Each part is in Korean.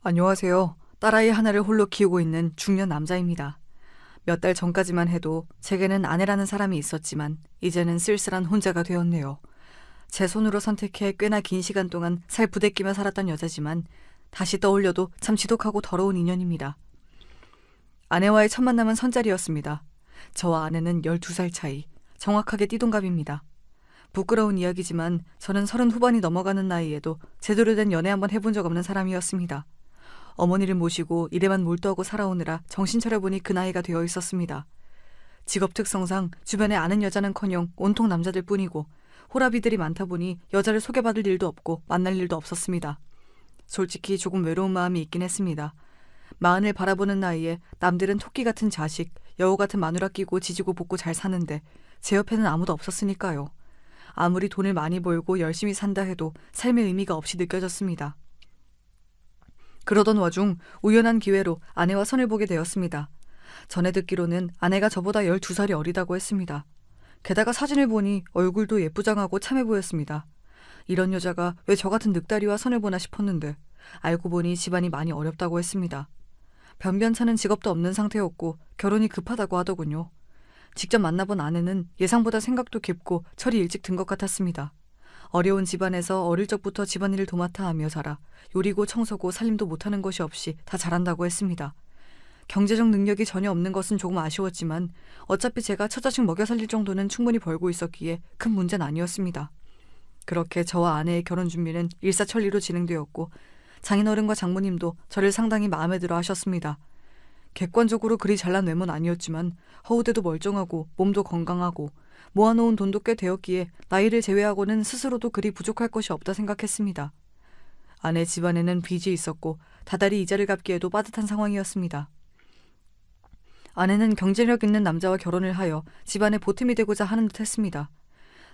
안녕하세요. 딸아이 하나를 홀로 키우고 있는 중년 남자입니다. 몇 달 전까지만 해도 제게는 아내라는 사람이 있었지만 이제는 쓸쓸한 혼자가 되었네요. 제 손으로 선택해 꽤나 긴 시간 동안 살 부대끼며 살았던 여자지만 다시 떠올려도 참 지독하고 더러운 인연입니다. 아내와의 첫 만남은 선jal이었습니다. 저와 아내는 12살 차이, 정확하게 띠동갑입니다. 부끄러운 이야기지만 저는 30 후반이 넘어가는 나이에도 제대로 된 연애 한번 해본 적 없는 사람이었습니다. 어머니를 모시고 일에만 몰두하고 살아오느라 정신 차려보니 그 나이가 되어 있었습니다. 직업 특성상 주변에 아는 여자는커녕 온통 남자들 뿐이고 호라비들이 많다 보니 여자를 소개받을 일도 없고 만날 일도 없었습니다. 솔직히 조금 외로운 마음이 있긴 했습니다. 마흔을 바라보는 나이에 남들은 토끼 같은 자식, 여우 같은 마누라 끼고 지지고 볶고 잘 사는데 제 옆에는 아무도 없었으니까요. 아무리 돈을 많이 벌고 열심히 산다 해도 삶의 의미가 없이 느껴졌습니다. 그러던 와중 우연한 기회로 아내와 선을 보게 되었습니다. 전에 듣기로는 아내가 저보다 12살이 어리다고 했습니다. 게다가 사진을 보니 얼굴도 예쁘장하고 참해 보였습니다. 이런 여자가 왜 저 같은 늑다리와 선을 보나 싶었는데 알고 보니 집안이 많이 어렵다고 했습니다. 변변찮은 직업도 없는 상태였고 결혼이 급하다고 하더군요. 직접 만나본 아내는 예상보다 생각도 깊고 철이 일찍 든 것 같았습니다. 어려운 집안에서 어릴 적부터 집안일을 도맡아 하며 자라 요리고 청소고 살림도 못하는 것이 없이 다 잘한다고 했습니다. 경제적 능력이 전혀 없는 것은 조금 아쉬웠지만 어차피 제가 처자식 먹여 살릴 정도는 충분히 벌고 있었기에 큰 문제는 아니었습니다. 그렇게 저와 아내의 결혼 준비는 일사천리로 진행되었고 장인어른과 장모님도 저를 상당히 마음에 들어 하셨습니다. 객관적으로 그리 잘난 외모는 아니었지만 허우대도 멀쩡하고 몸도 건강하고 모아놓은 돈도 꽤 되었기에 나이를 제외하고는 스스로도 그리 부족할 것이 없다 생각했습니다. 아내 집안에는 빚이 있었고 다달이 이자를 갚기에도 빠듯한 상황이었습니다. 아내는 경제력 있는 남자와 결혼을 하여 집안에 보탬이 되고자 하는 듯 했습니다.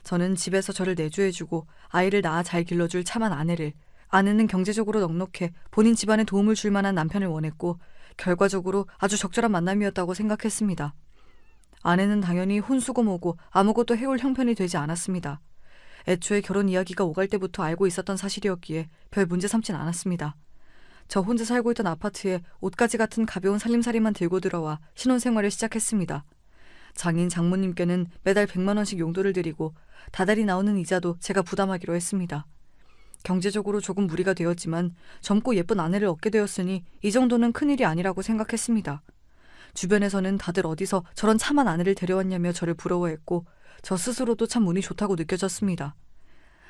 저는 집에서 저를 내조해주고 아이를 낳아 잘 길러줄 참한 아내를, 아내는 경제적으로 넉넉해 본인 집안에 도움을 줄 만한 남편을 원했고 결과적으로 아주 적절한 만남이었다고 생각했습니다. 아내는 당연히 혼수고모고 아무것도 해올 형편이 되지 않았습니다. 애초에 결혼 이야기가 오갈 때부터 알고 있었던 사실이었기에 별 문제 삼진 않았습니다. 저 혼자 살고 있던 아파트에 옷가지 같은 가벼운 살림살이만 들고 들어와 신혼생활을 시작했습니다. 장인 장모님께는 매달 100만 원씩 용돈을 드리고 다달이 나오는 이자도 제가 부담하기로 했습니다. 경제적으로 조금 무리가 되었지만 젊고 예쁜 아내를 얻게 되었으니 이 정도는 큰일이 아니라고 생각했습니다. 주변에서는 다들 어디서 저런 참한 아내를 데려왔냐며 저를 부러워했고 저 스스로도 참 운이 좋다고 느껴졌습니다.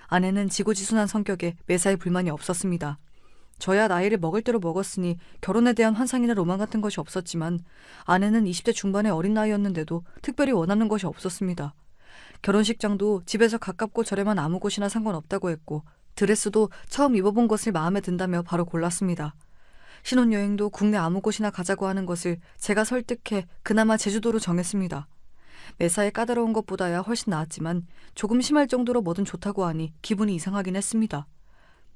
아내는 지고지순한 성격에 매사에 불만이 없었습니다. 저야 나이를 먹을 대로 먹었으니 결혼에 대한 환상이나 로망 같은 것이 없었지만 아내는 20대 중반의 어린 나이였는데도 특별히 원하는 것이 없었습니다. 결혼식장도 집에서 가깝고 저렴한 아무 곳이나 상관없다고 했고 드레스도 처음 입어본 것을 마음에 든다며 바로 골랐습니다. 신혼여행도 국내 아무 곳이나 가자고 하는 것을 제가 설득해 그나마 제주도로 정했습니다. 매사에 까다로운 것보다야 훨씬 나았지만 조금 심할 정도로 뭐든 좋다고 하니 기분이 이상하긴 했습니다.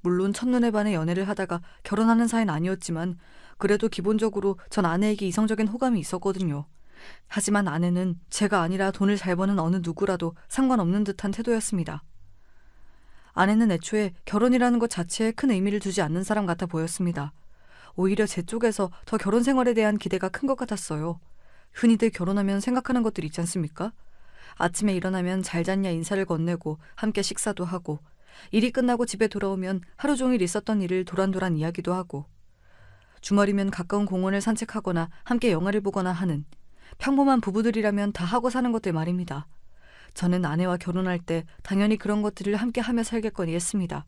물론 첫눈에 반해 연애를 하다가 결혼하는 사이는 아니었지만 그래도 기본적으로 전 아내에게 이성적인 호감이 있었거든요. 하지만 아내는 제가 아니라 돈을 잘 버는 어느 누구라도 상관없는 듯한 태도였습니다. 아내는 애초에 결혼이라는 것 자체에 큰 의미를 두지 않는 사람 같아 보였습니다. 오히려 제 쪽에서 더 결혼 생활에 대한 기대가 큰 것 같았어요. 흔히들 결혼하면 생각하는 것들 있지 않습니까? 아침에 일어나면 잘 잤냐 인사를 건네고 함께 식사도 하고 일이 끝나고 집에 돌아오면 하루 종일 있었던 일을 도란도란 이야기도 하고 주말이면 가까운 공원을 산책하거나 함께 영화를 보거나 하는 평범한 부부들이라면 다 하고 사는 것들 말입니다. 저는 아내와 결혼할 때 당연히 그런 것들을 함께 하며 살겠거니 했습니다.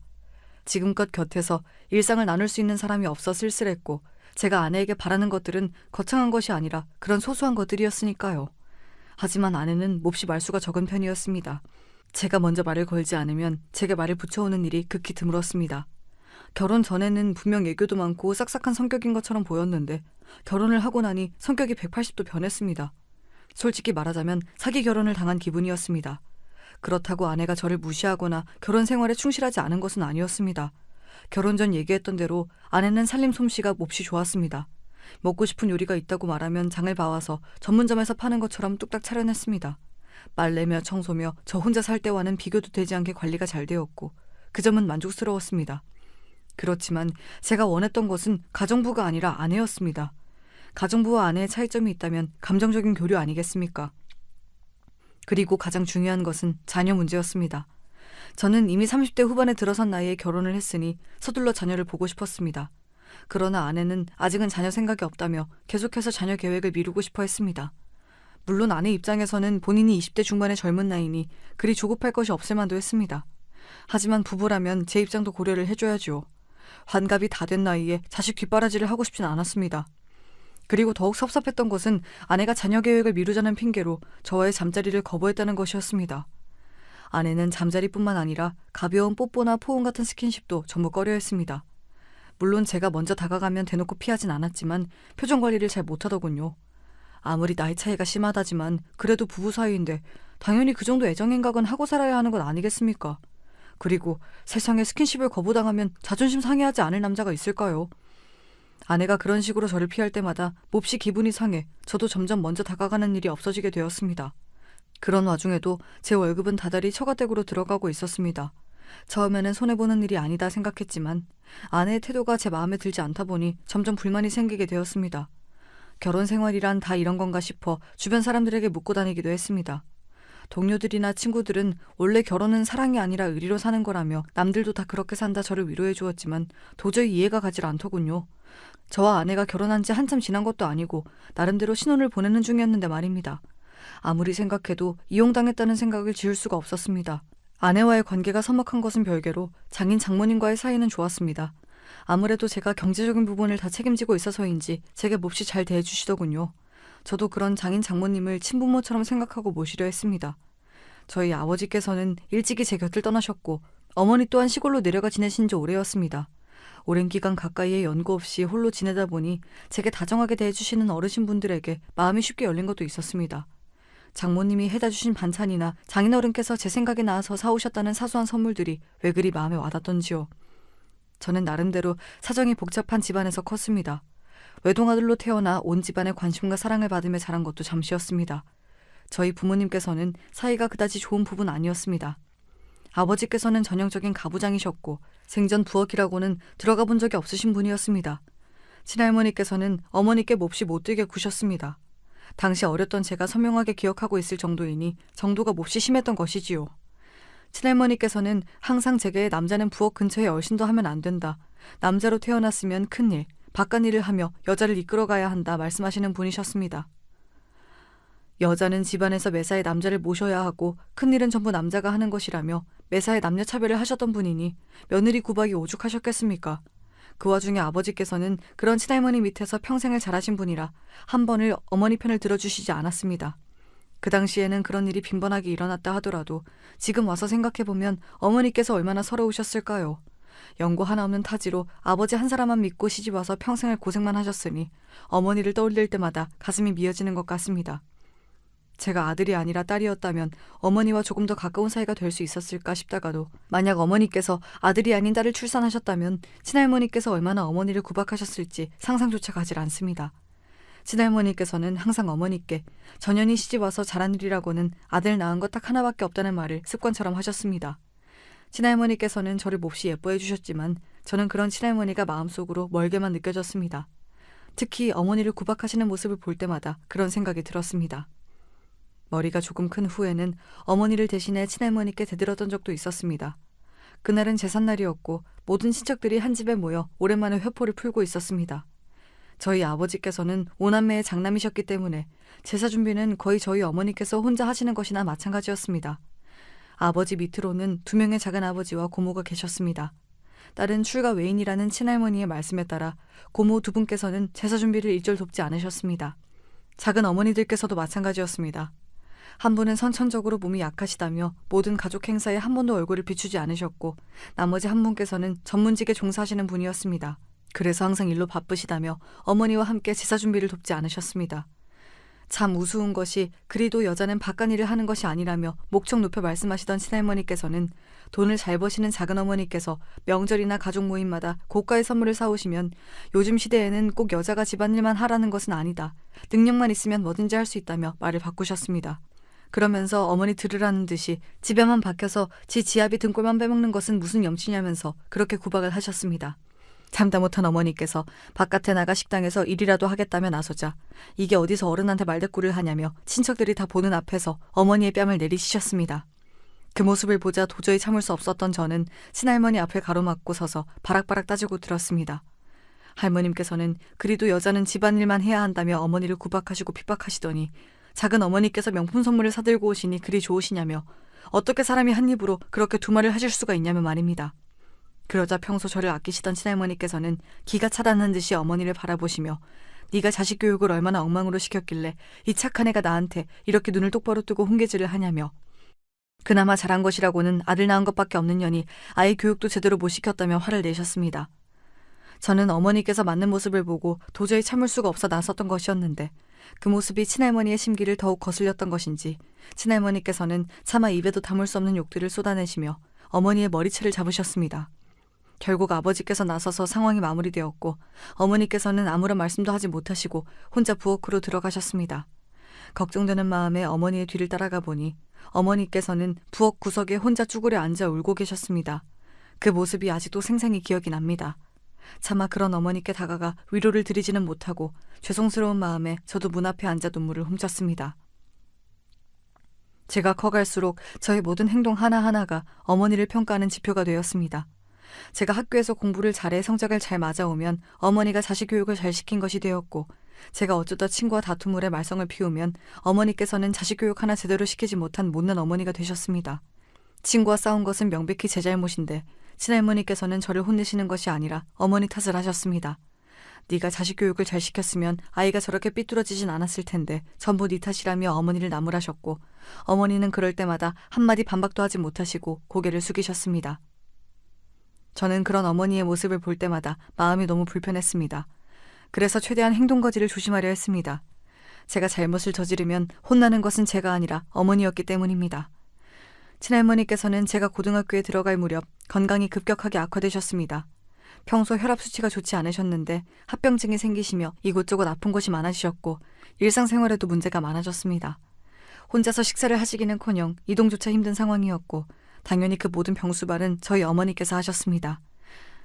지금껏 곁에서 일상을 나눌 수 있는 사람이 없어 쓸쓸했고 제가 아내에게 바라는 것들은 거창한 것이 아니라 그런 소소한 것들이었으니까요. 하지만 아내는 몹시 말수가 적은 편이었습니다. 제가 먼저 말을 걸지 않으면 제게 말을 붙여오는 일이 극히 드물었습니다. 결혼 전에는 분명 애교도 많고 싹싹한 성격인 것처럼 보였는데 결혼을 하고 나니 성격이 180도 변했습니다. 솔직히 말하자면 사기 결혼을 당한 기분이었습니다. 그렇다고 아내가 저를 무시하거나 결혼 생활에 충실하지 않은 것은 아니었습니다. 결혼 전 얘기했던 대로 아내는 살림 솜씨가 몹시 좋았습니다. 먹고 싶은 요리가 있다고 말하면 장을 봐와서 전문점에서 파는 것처럼 뚝딱 차려냈습니다. 빨래며 청소며 저 혼자 살 때와는 비교도 되지 않게 관리가 잘 되었고 그 점은 만족스러웠습니다. 그렇지만 제가 원했던 것은 가정부가 아니라 아내였습니다. 가정부와 아내의 차이점이 있다면 감정적인 교류 아니겠습니까? 그리고 가장 중요한 것은 자녀 문제였습니다. 저는 이미 30대 후반에 들어선 나이에 결혼을 했으니 서둘러 자녀를 보고 싶었습니다. 그러나 아내는 아직은 자녀 생각이 없다며 계속해서 자녀 계획을 미루고 싶어 했습니다. 물론 아내 입장에서는 본인이 20대 중반의 젊은 나이니 그리 조급할 것이 없을 만도 했습니다. 하지만 부부라면 제 입장도 고려를 해줘야죠. 환갑이 다 된 나이에 자식 뒷바라지를 하고 싶진 않았습니다. 그리고 더욱 섭섭했던 것은 아내가 자녀 계획을 미루자는 핑계로 저와의 잠자리를 거부했다는 것이었습니다. 아내는 잠자리뿐만 아니라 가벼운 뽀뽀나 포옹 같은 스킨십도 전부 꺼려했습니다. 물론 제가 먼저 다가가면 대놓고 피하진 않았지만 표정 관리를 잘 못하더군요. 아무리 나이 차이가 심하다지만 그래도 부부 사이인데 당연히 그 정도 애정행각은 하고 살아야 하는 것 아니겠습니까? 그리고 세상에 스킨십을 거부당하면 자존심 상해하지 않을 남자가 있을까요? 아내가 그런 식으로 저를 피할 때마다 몹시 기분이 상해 저도 점점 먼저 다가가는 일이 없어지게 되었습니다. 그런 와중에도 제 월급은 다달이 처가댁으로 들어가고 있었습니다. 처음에는 손해보는 일이 아니다 생각했지만 아내의 태도가 제 마음에 들지 않다 보니 점점 불만이 생기게 되었습니다. 결혼 생활이란 다 이런 건가 싶어 주변 사람들에게 묻고 다니기도 했습니다. 동료들이나 친구들은 원래 결혼은 사랑이 아니라 의리로 사는 거라며 남들도 다 그렇게 산다 저를 위로해 주었지만 도저히 이해가 가질 않더군요. 저와 아내가 결혼한 지 한참 지난 것도 아니고 나름대로 신혼을 보내는 중이었는데 말입니다. 아무리 생각해도 이용당했다는 생각을 지울 수가 없었습니다. 아내와의 관계가 서먹한 것은 별개로 장인 장모님과의 사이는 좋았습니다. 아무래도 제가 경제적인 부분을 다 책임지고 있어서인지 제게 몹시 잘 대해주시더군요. 저도 그런 장인 장모님을 친부모처럼 생각하고 모시려 했습니다. 저희 아버지께서는 일찍이 제 곁을 떠나셨고 어머니 또한 시골로 내려가 지내신 지 오래였습니다. 오랜 기간 가까이에 연고 없이 홀로 지내다 보니 제게 다정하게 대해주시는 어르신분들에게 마음이 쉽게 열린 것도 있었습니다. 장모님이 해다 주신 반찬이나 장인어른께서 제 생각이 나서 사오셨다는 사소한 선물들이 왜 그리 마음에 와닿던지요. 저는 나름대로 사정이 복잡한 집안에서 컸습니다. 외동아들로 태어나 온 집안의 관심과 사랑을 받으며 자란 것도 잠시였습니다. 저희 부모님께서는 사이가 그다지 좋은 부부는 아니었습니다. 아버지께서는 전형적인 가부장이셨고 생전 부엌이라고는 들어가 본 적이 없으신 분이었습니다. 친할머니께서는 어머니께 몹시 못되게 구셨습니다. 당시 어렸던 제가 선명하게 기억하고 있을 정도이니 정도가 몹시 심했던 것이지요. 친할머니께서는 항상 제게 남자는 부엌 근처에 얼씬도 하면 안 된다. 남자로 태어났으면 큰일, 바깥일을 하며 여자를 이끌어가야 한다 말씀하시는 분이셨습니다. 여자는 집안에서 매사에 남자를 모셔야 하고 큰일은 전부 남자가 하는 것이라며 매사에 남녀 차별을 하셨던 분이니 며느리 구박이 오죽하셨겠습니까? 그 와중에 아버지께서는 그런 친할머니 밑에서 평생을 자라신 분이라 한 번을 어머니 편을 들어주시지 않았습니다. 그 당시에는 그런 일이 빈번하게 일어났다 하더라도 지금 와서 생각해보면 어머니께서 얼마나 서러우셨을까요? 연고 하나 없는 타지로 아버지 한 사람만 믿고 시집와서 평생을 고생만 하셨으니 어머니를 떠올릴 때마다 가슴이 미어지는 것 같습니다. 제가 아들이 아니라 딸이었다면 어머니와 조금 더 가까운 사이가 될 수 있었을까 싶다가도 만약 어머니께서 아들이 아닌 딸을 출산하셨다면 친할머니께서 얼마나 어머니를 구박하셨을지 상상조차 가질 않습니다. 친할머니께서는 항상 어머니께 전현이 시집와서 잘한 일이라고는 아들 낳은 것 딱 하나밖에 없다는 말을 습관처럼 하셨습니다. 친할머니께서는 저를 몹시 예뻐해 주셨지만 저는 그런 친할머니가 마음속으로 멀게만 느껴졌습니다. 특히 어머니를 구박하시는 모습을 볼 때마다 그런 생각이 들었습니다. 머리가 조금 큰 후에는 어머니를 대신해 친할머니께 대들었던 적도 있었습니다. 그날은 제삿날이었고 모든 친척들이 한 집에 모여 오랜만에 회포를 풀고 있었습니다. 저희 아버지께서는 오남매의 장남이셨기 때문에 제사 준비는 거의 저희 어머니께서 혼자 하시는 것이나 마찬가지였습니다. 아버지 밑으로는 2명의 작은 아버지와 고모가 계셨습니다. 딸은 출가 외인이라는 친할머니의 말씀에 따라 고모 2분께서는 제사 준비를 일절 돕지 않으셨습니다. 작은 어머니들께서도 마찬가지였습니다. 한 분은 선천적으로 몸이 약하시다며 모든 가족 행사에 한 번도 얼굴을 비추지 않으셨고 나머지 한 분께서는 전문직에 종사하시는 분이었습니다. 그래서 항상 일로 바쁘시다며 어머니와 함께 제사 준비를 돕지 않으셨습니다. 참 우스운 것이 그리도 여자는 바깥일을 하는 것이 아니라며 목청 높여 말씀하시던 친할머니께서는 돈을 잘 버시는 작은어머니께서 명절이나 가족 모임마다 고가의 선물을 사오시면 요즘 시대에는 꼭 여자가 집안일만 하라는 것은 아니다. 능력만 있으면 뭐든지 할 수 있다며 말을 바꾸셨습니다. 그러면서 어머니 들으라는 듯이 집에만 박혀서 지아비 등골만 빼먹는 것은 무슨 염치냐면서 그렇게 구박을 하셨습니다. 참다 못한 어머니께서 바깥에 나가 식당에서 일이라도 하겠다며 나서자 이게 어디서 어른한테 말대꾸를 하냐며 친척들이 다 보는 앞에서 어머니의 뺨을 내리치셨습니다. 그 모습을 보자 도저히 참을 수 없었던 저는 친할머니 앞에 가로막고 서서 바락바락 따지고 들었습니다. 할머님께서는 그리도 여자는 집안일만 해야 한다며 어머니를 구박하시고 핍박하시더니 작은 어머니께서 명품 선물을 사들고 오시니 그리 좋으시냐며 어떻게 사람이 한 입으로 그렇게 두 말을 하실 수가 있냐며 말입니다. 그러자 평소 저를 아끼시던 친할머니께서는 기가 차단한 듯이 어머니를 바라보시며 네가 자식 교육을 얼마나 엉망으로 시켰길래 이 착한 애가 나한테 이렇게 눈을 똑바로 뜨고 훈계질을 하냐며 그나마 잘한 것이라고는 아들 낳은 것밖에 없는 년이 아이 교육도 제대로 못 시켰다며 화를 내셨습니다. 저는 어머니께서 맞는 모습을 보고 도저히 참을 수가 없어 나섰던 것이었는데 그 모습이 친할머니의 심기를 더욱 거슬렸던 것인지 친할머니께서는 차마 입에도 담을 수 없는 욕들을 쏟아내시며 어머니의 머리채를 잡으셨습니다. 결국 아버지께서 나서서 상황이 마무리되었고 어머니께서는 아무런 말씀도 하지 못하시고 혼자 부엌으로 들어가셨습니다. 걱정되는 마음에 어머니의 뒤를 따라가 보니 어머니께서는 부엌 구석에 혼자 쭈그려 앉아 울고 계셨습니다. 그 모습이 아직도 생생히 기억이 납니다. 차마 그런 어머니께 다가가 위로를 드리지는 못하고 죄송스러운 마음에 저도 문 앞에 앉아 눈물을 훔쳤습니다. 제가 커갈수록 저의 모든 행동 하나하나가 어머니를 평가하는 지표가 되었습니다. 제가 학교에서 공부를 잘해 성적을 잘 맞아오면 어머니가 자식 교육을 잘 시킨 것이 되었고 제가 어쩌다 친구와 다툼을 해 말썽을 피우면 어머니께서는 자식 교육 하나 제대로 시키지 못한 못난 어머니가 되셨습니다. 친구와 싸운 것은 명백히 제 잘못인데 친할머니께서는 저를 혼내시는 것이 아니라 어머니 탓을 하셨습니다. 네가 자식 교육을 잘 시켰으면 아이가 저렇게 삐뚤어지진 않았을 텐데 전부 네 탓이라며 어머니를 나무라셨고 어머니는 그럴 때마다 한마디 반박도 하지 못하시고 고개를 숙이셨습니다. 저는 그런 어머니의 모습을 볼 때마다 마음이 너무 불편했습니다. 그래서 최대한 행동거지를 조심하려 했습니다. 제가 잘못을 저지르면 혼나는 것은 제가 아니라 어머니였기 때문입니다. 친할머니께서는 제가 고등학교에 들어갈 무렵 건강이 급격하게 악화되셨습니다. 평소 혈압 수치가 좋지 않으셨는데 합병증이 생기시며 이곳저곳 아픈 곳이 많아지셨고 일상생활에도 문제가 많아졌습니다. 혼자서 식사를 하시기는커녕 이동조차 힘든 상황이었고 당연히 그 모든 병수발은 저희 어머니께서 하셨습니다.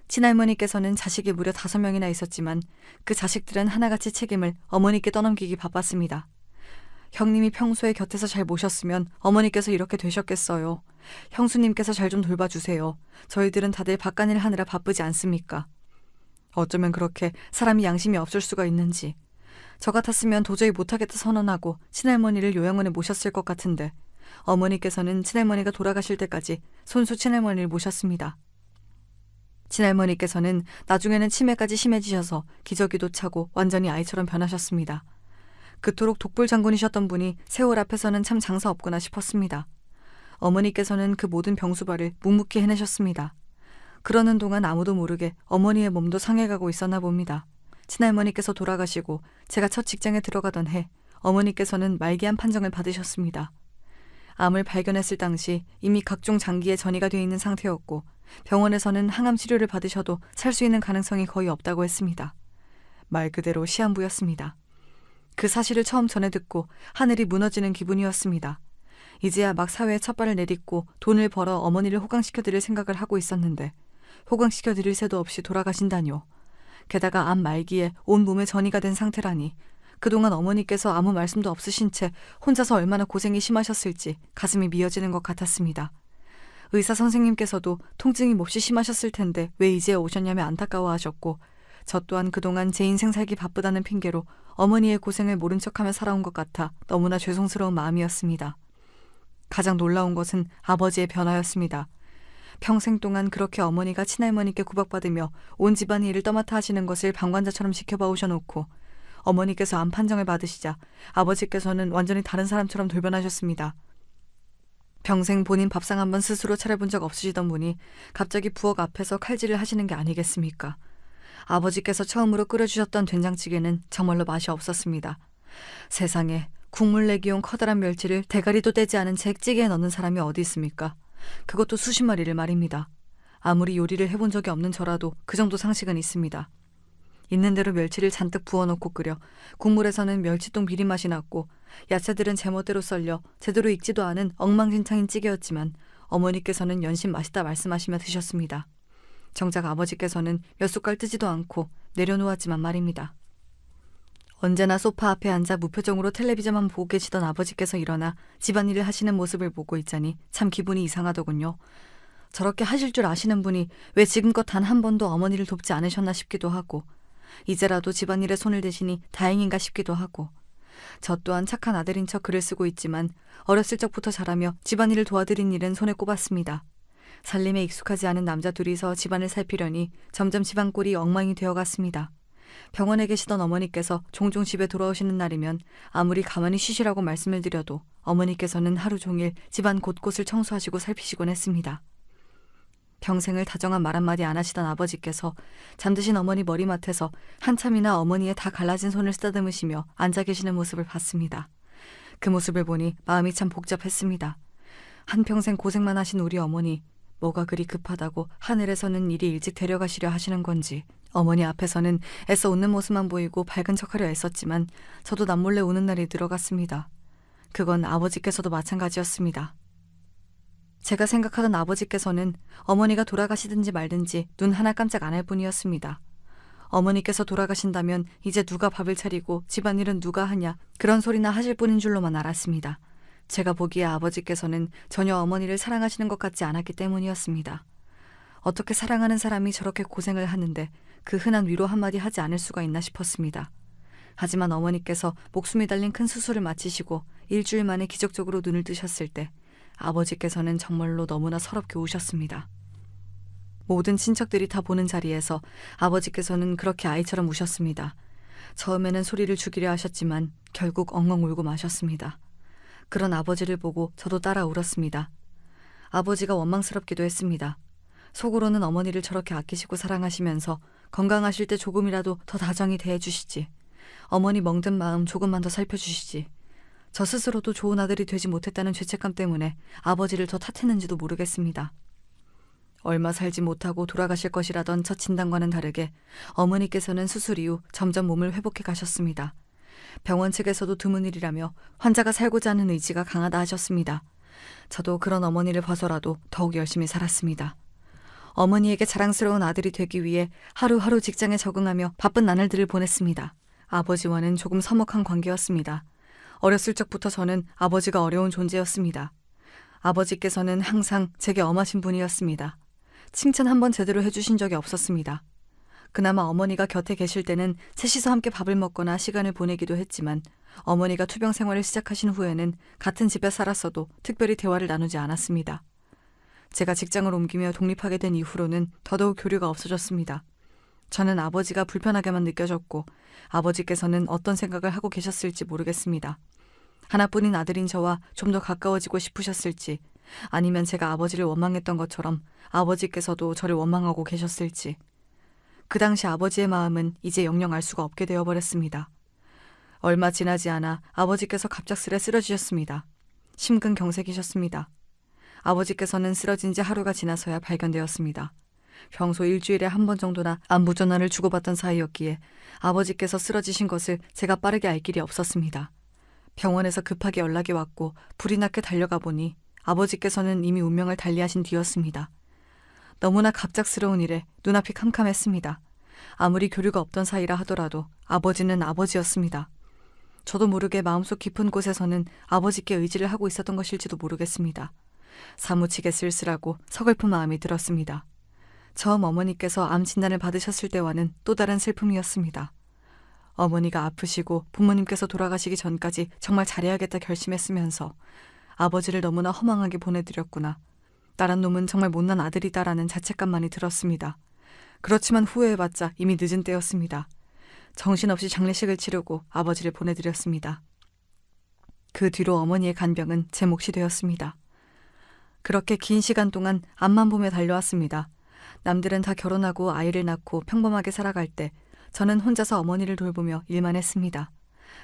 친할머니께서는 자식이 무려 5명이나 있었지만 그 자식들은 하나같이 책임을 어머니께 떠넘기기 바빴습니다. 형님이 평소에 곁에서 잘 모셨으면 어머니께서 이렇게 되셨겠어요. 형수님께서 잘 좀 돌봐주세요. 저희들은 다들 바깥일 하느라 바쁘지 않습니까? 어쩌면 그렇게 사람이 양심이 없을 수가 있는지. 저 같았으면 도저히 못하겠다 선언하고 친할머니를 요양원에 모셨을 것 같은데 어머니께서는 친할머니가 돌아가실 때까지 손수 친할머니를 모셨습니다. 친할머니께서는 나중에는 치매까지 심해지셔서 기저귀도 차고 완전히 아이처럼 변하셨습니다. 그토록 독불 장군이셨던 분이 세월 앞에서는 참 장사 없구나 싶었습니다. 어머니께서는 그 모든 병수발을 묵묵히 해내셨습니다. 그러는 동안 아무도 모르게 어머니의 몸도 상해가고 있었나 봅니다. 친할머니께서 돌아가시고 제가 첫 직장에 들어가던 해 어머니께서는 말기암 판정을 받으셨습니다. 암을 발견했을 당시 이미 각종 장기에 전이가 되어 있는 상태였고 병원에서는 항암 치료를 받으셔도 살 수 있는 가능성이 거의 없다고 했습니다. 말 그대로 시한부였습니다. 그 사실을 처음 전해 듣고 하늘이 무너지는 기분이었습니다. 이제야 막 사회에 첫 발을 내딛고 돈을 벌어 어머니를 호강시켜드릴 생각을 하고 있었는데 호강시켜드릴 새도 없이 돌아가신다뇨. 게다가 암 말기에 온 몸에 전이가 된 상태라니 그동안 어머니께서 아무 말씀도 없으신 채 혼자서 얼마나 고생이 심하셨을지 가슴이 미어지는 것 같았습니다. 의사 선생님께서도 통증이 몹시 심하셨을 텐데 왜 이제 오셨냐며 안타까워하셨고 저 또한 그동안 제 인생 살기 바쁘다는 핑계로 어머니의 고생을 모른 척하며 살아온 것 같아 너무나 죄송스러운 마음이었습니다. 가장 놀라운 것은 아버지의 변화였습니다. 평생 동안 그렇게 어머니가 친할머니께 구박받으며 온 집안의 일을 떠맡아 하시는 것을 방관자처럼 지켜봐 오셔놓고 어머니께서 암 판정을 받으시자 아버지께서는 완전히 다른 사람처럼 돌변하셨습니다. 평생 본인 밥상 한번 스스로 차려본 적 없으시던 분이 갑자기 부엌 앞에서 칼질을 하시는 게 아니겠습니까? 아버지께서 처음으로 끓여주셨던 된장찌개는 정말로 맛이 없었습니다. 세상에 국물 내기용 커다란 멸치를 대가리도 떼지 않은 채 찌개에 넣는 사람이 어디 있습니까? 그것도 수십 마리를 말입니다. 아무리 요리를 해본 적이 없는 저라도 그 정도 상식은 있습니다. 있는 대로 멸치를 잔뜩 부어놓고 끓여 국물에서는 멸치똥 비린맛이 났고 야채들은 제멋대로 썰려 제대로 익지도 않은 엉망진창인 찌개였지만 어머니께서는 연신 맛있다 말씀하시며 드셨습니다. 정작 아버지께서는 몇 숟갈 뜨지도 않고 내려놓았지만 말입니다. 언제나 소파 앞에 앉아 무표정으로 텔레비전만 보고 계시던 아버지께서 일어나 집안일을 하시는 모습을 보고 있자니 참 기분이 이상하더군요. 저렇게 하실 줄 아시는 분이 왜 지금껏 단 한 번도 어머니를 돕지 않으셨나 싶기도 하고, 이제라도 집안일에 손을 대시니 다행인가 싶기도 하고, 저 또한 착한 아들인 척 글을 쓰고 있지만 어렸을 적부터 자라며 집안일을 도와드린 일은 손에 꼽았습니다. 살림에 익숙하지 않은 남자 둘이서 집안을 살피려니 점점 집안 꼴이 엉망이 되어갔습니다. 병원에 계시던 어머니께서 종종 집에 돌아오시는 날이면 아무리 가만히 쉬시라고 말씀을 드려도 어머니께서는 하루 종일 집안 곳곳을 청소하시고 살피시곤 했습니다. 평생을 다정한 말 한마디 안 하시던 아버지께서 잠드신 어머니 머리맡에서 한참이나 어머니의 다 갈라진 손을 쓰다듬으시며 앉아 계시는 모습을 봤습니다. 그 모습을 보니 마음이 참 복잡했습니다. 한평생 고생만 하신 우리 어머니, 뭐가 그리 급하다고 하늘에서는 이리 일찍 데려가시려 하시는 건지, 어머니 앞에서는 애써 웃는 모습만 보이고 밝은 척하려 애썼지만 저도 남몰래 우는 날이 늘어갔습니다. 그건 아버지께서도 마찬가지였습니다. 제가 생각하던 아버지께서는 어머니가 돌아가시든지 말든지 눈 하나 깜짝 안 할 뿐이었습니다. 어머니께서 돌아가신다면 이제 누가 밥을 차리고 집안일은 누가 하냐, 그런 소리나 하실 분인 줄로만 알았습니다. 제가 보기에 아버지께서는 전혀 어머니를 사랑하시는 것 같지 않았기 때문이었습니다. 어떻게 사랑하는 사람이 저렇게 고생을 하는데 그 흔한 위로 한마디 하지 않을 수가 있나 싶었습니다. 하지만 어머니께서 목숨이 달린 큰 수술을 마치시고 일주일 만에 기적적으로 눈을 뜨셨을 때 아버지께서는 정말로 너무나 서럽게 우셨습니다. 모든 친척들이 다 보는 자리에서 아버지께서는 그렇게 아이처럼 우셨습니다. 처음에는 소리를 죽이려 하셨지만 결국 엉엉 울고 마셨습니다. 그런 아버지를 보고 저도 따라 울었습니다. 아버지가 원망스럽기도 했습니다. 속으로는 어머니를 저렇게 아끼시고 사랑하시면서 건강하실 때 조금이라도 더 다정히 대해주시지, 어머니 멍든 마음 조금만 더 살펴주시지, 저 스스로도 좋은 아들이 되지 못했다는 죄책감 때문에 아버지를 더 탓했는지도 모르겠습니다. 얼마 살지 못하고 돌아가실 것이라던 첫 진단과는 다르게 어머니께서는 수술 이후 점점 몸을 회복해 가셨습니다. 병원 측에서도 드문 일이라며 환자가 살고자 하는 의지가 강하다 하셨습니다. 저도 그런 어머니를 봐서라도 더욱 열심히 살았습니다. 어머니에게 자랑스러운 아들이 되기 위해 하루하루 직장에 적응하며 바쁜 나날들을 보냈습니다. 아버지와는 조금 서먹한 관계였습니다. 어렸을 적부터 저는 아버지가 어려운 존재였습니다. 아버지께서는 항상 제게 엄하신 분이었습니다. 칭찬 한번 제대로 해주신 적이 없었습니다. 그나마 어머니가 곁에 계실 때는 셋이서 함께 밥을 먹거나 시간을 보내기도 했지만 어머니가 투병 생활을 시작하신 후에는 같은 집에 살았어도 특별히 대화를 나누지 않았습니다. 제가 직장을 옮기며 독립하게 된 이후로는 더더욱 교류가 없어졌습니다. 저는 아버지가 불편하게만 느껴졌고 아버지께서는 어떤 생각을 하고 계셨을지 모르겠습니다. 하나뿐인 아들인 저와 좀 더 가까워지고 싶으셨을지, 아니면 제가 아버지를 원망했던 것처럼 아버지께서도 저를 원망하고 계셨을지. 그 당시 아버지의 마음은 이제 영영 알 수가 없게 되어버렸습니다. 얼마 지나지 않아 아버지께서 갑작스레 쓰러지셨습니다. 심근경색이셨습니다. 아버지께서는 쓰러진 지 하루가 지나서야 발견되었습니다. 평소 일주일에 한 번 정도나 안부 전화를 주고받던 사이였기에 아버지께서 쓰러지신 것을 제가 빠르게 알 길이 없었습니다. 병원에서 급하게 연락이 왔고 불이 나게 달려가 보니 아버지께서는 이미 운명을 달리하신 뒤였습니다. 너무나 갑작스러운 일에 눈앞이 캄캄했습니다. 아무리 교류가 없던 사이라 하더라도 아버지는 아버지였습니다. 저도 모르게 마음속 깊은 곳에서는 아버지께 의지를 하고 있었던 것일지도 모르겠습니다. 사무치게 쓸쓸하고 서글픈 마음이 들었습니다. 처음 어머니께서 암 진단을 받으셨을 때와는 또 다른 슬픔이었습니다. 어머니가 아프시고 부모님께서 돌아가시기 전까지 정말 잘해야겠다 결심했으면서 아버지를 너무나 허망하게 보내드렸구나. 나란 놈은 정말 못난 아들이다라는 자책감만이 들었습니다. 그렇지만 후회해봤자 이미 늦은 때였습니다. 정신없이 장례식을 치르고 아버지를 보내드렸습니다. 그 뒤로 어머니의 간병은 제 몫이 되었습니다. 그렇게 긴 시간 동안 앞만 보며 달려왔습니다. 남들은 다 결혼하고 아이를 낳고 평범하게 살아갈 때 저는 혼자서 어머니를 돌보며 일만 했습니다.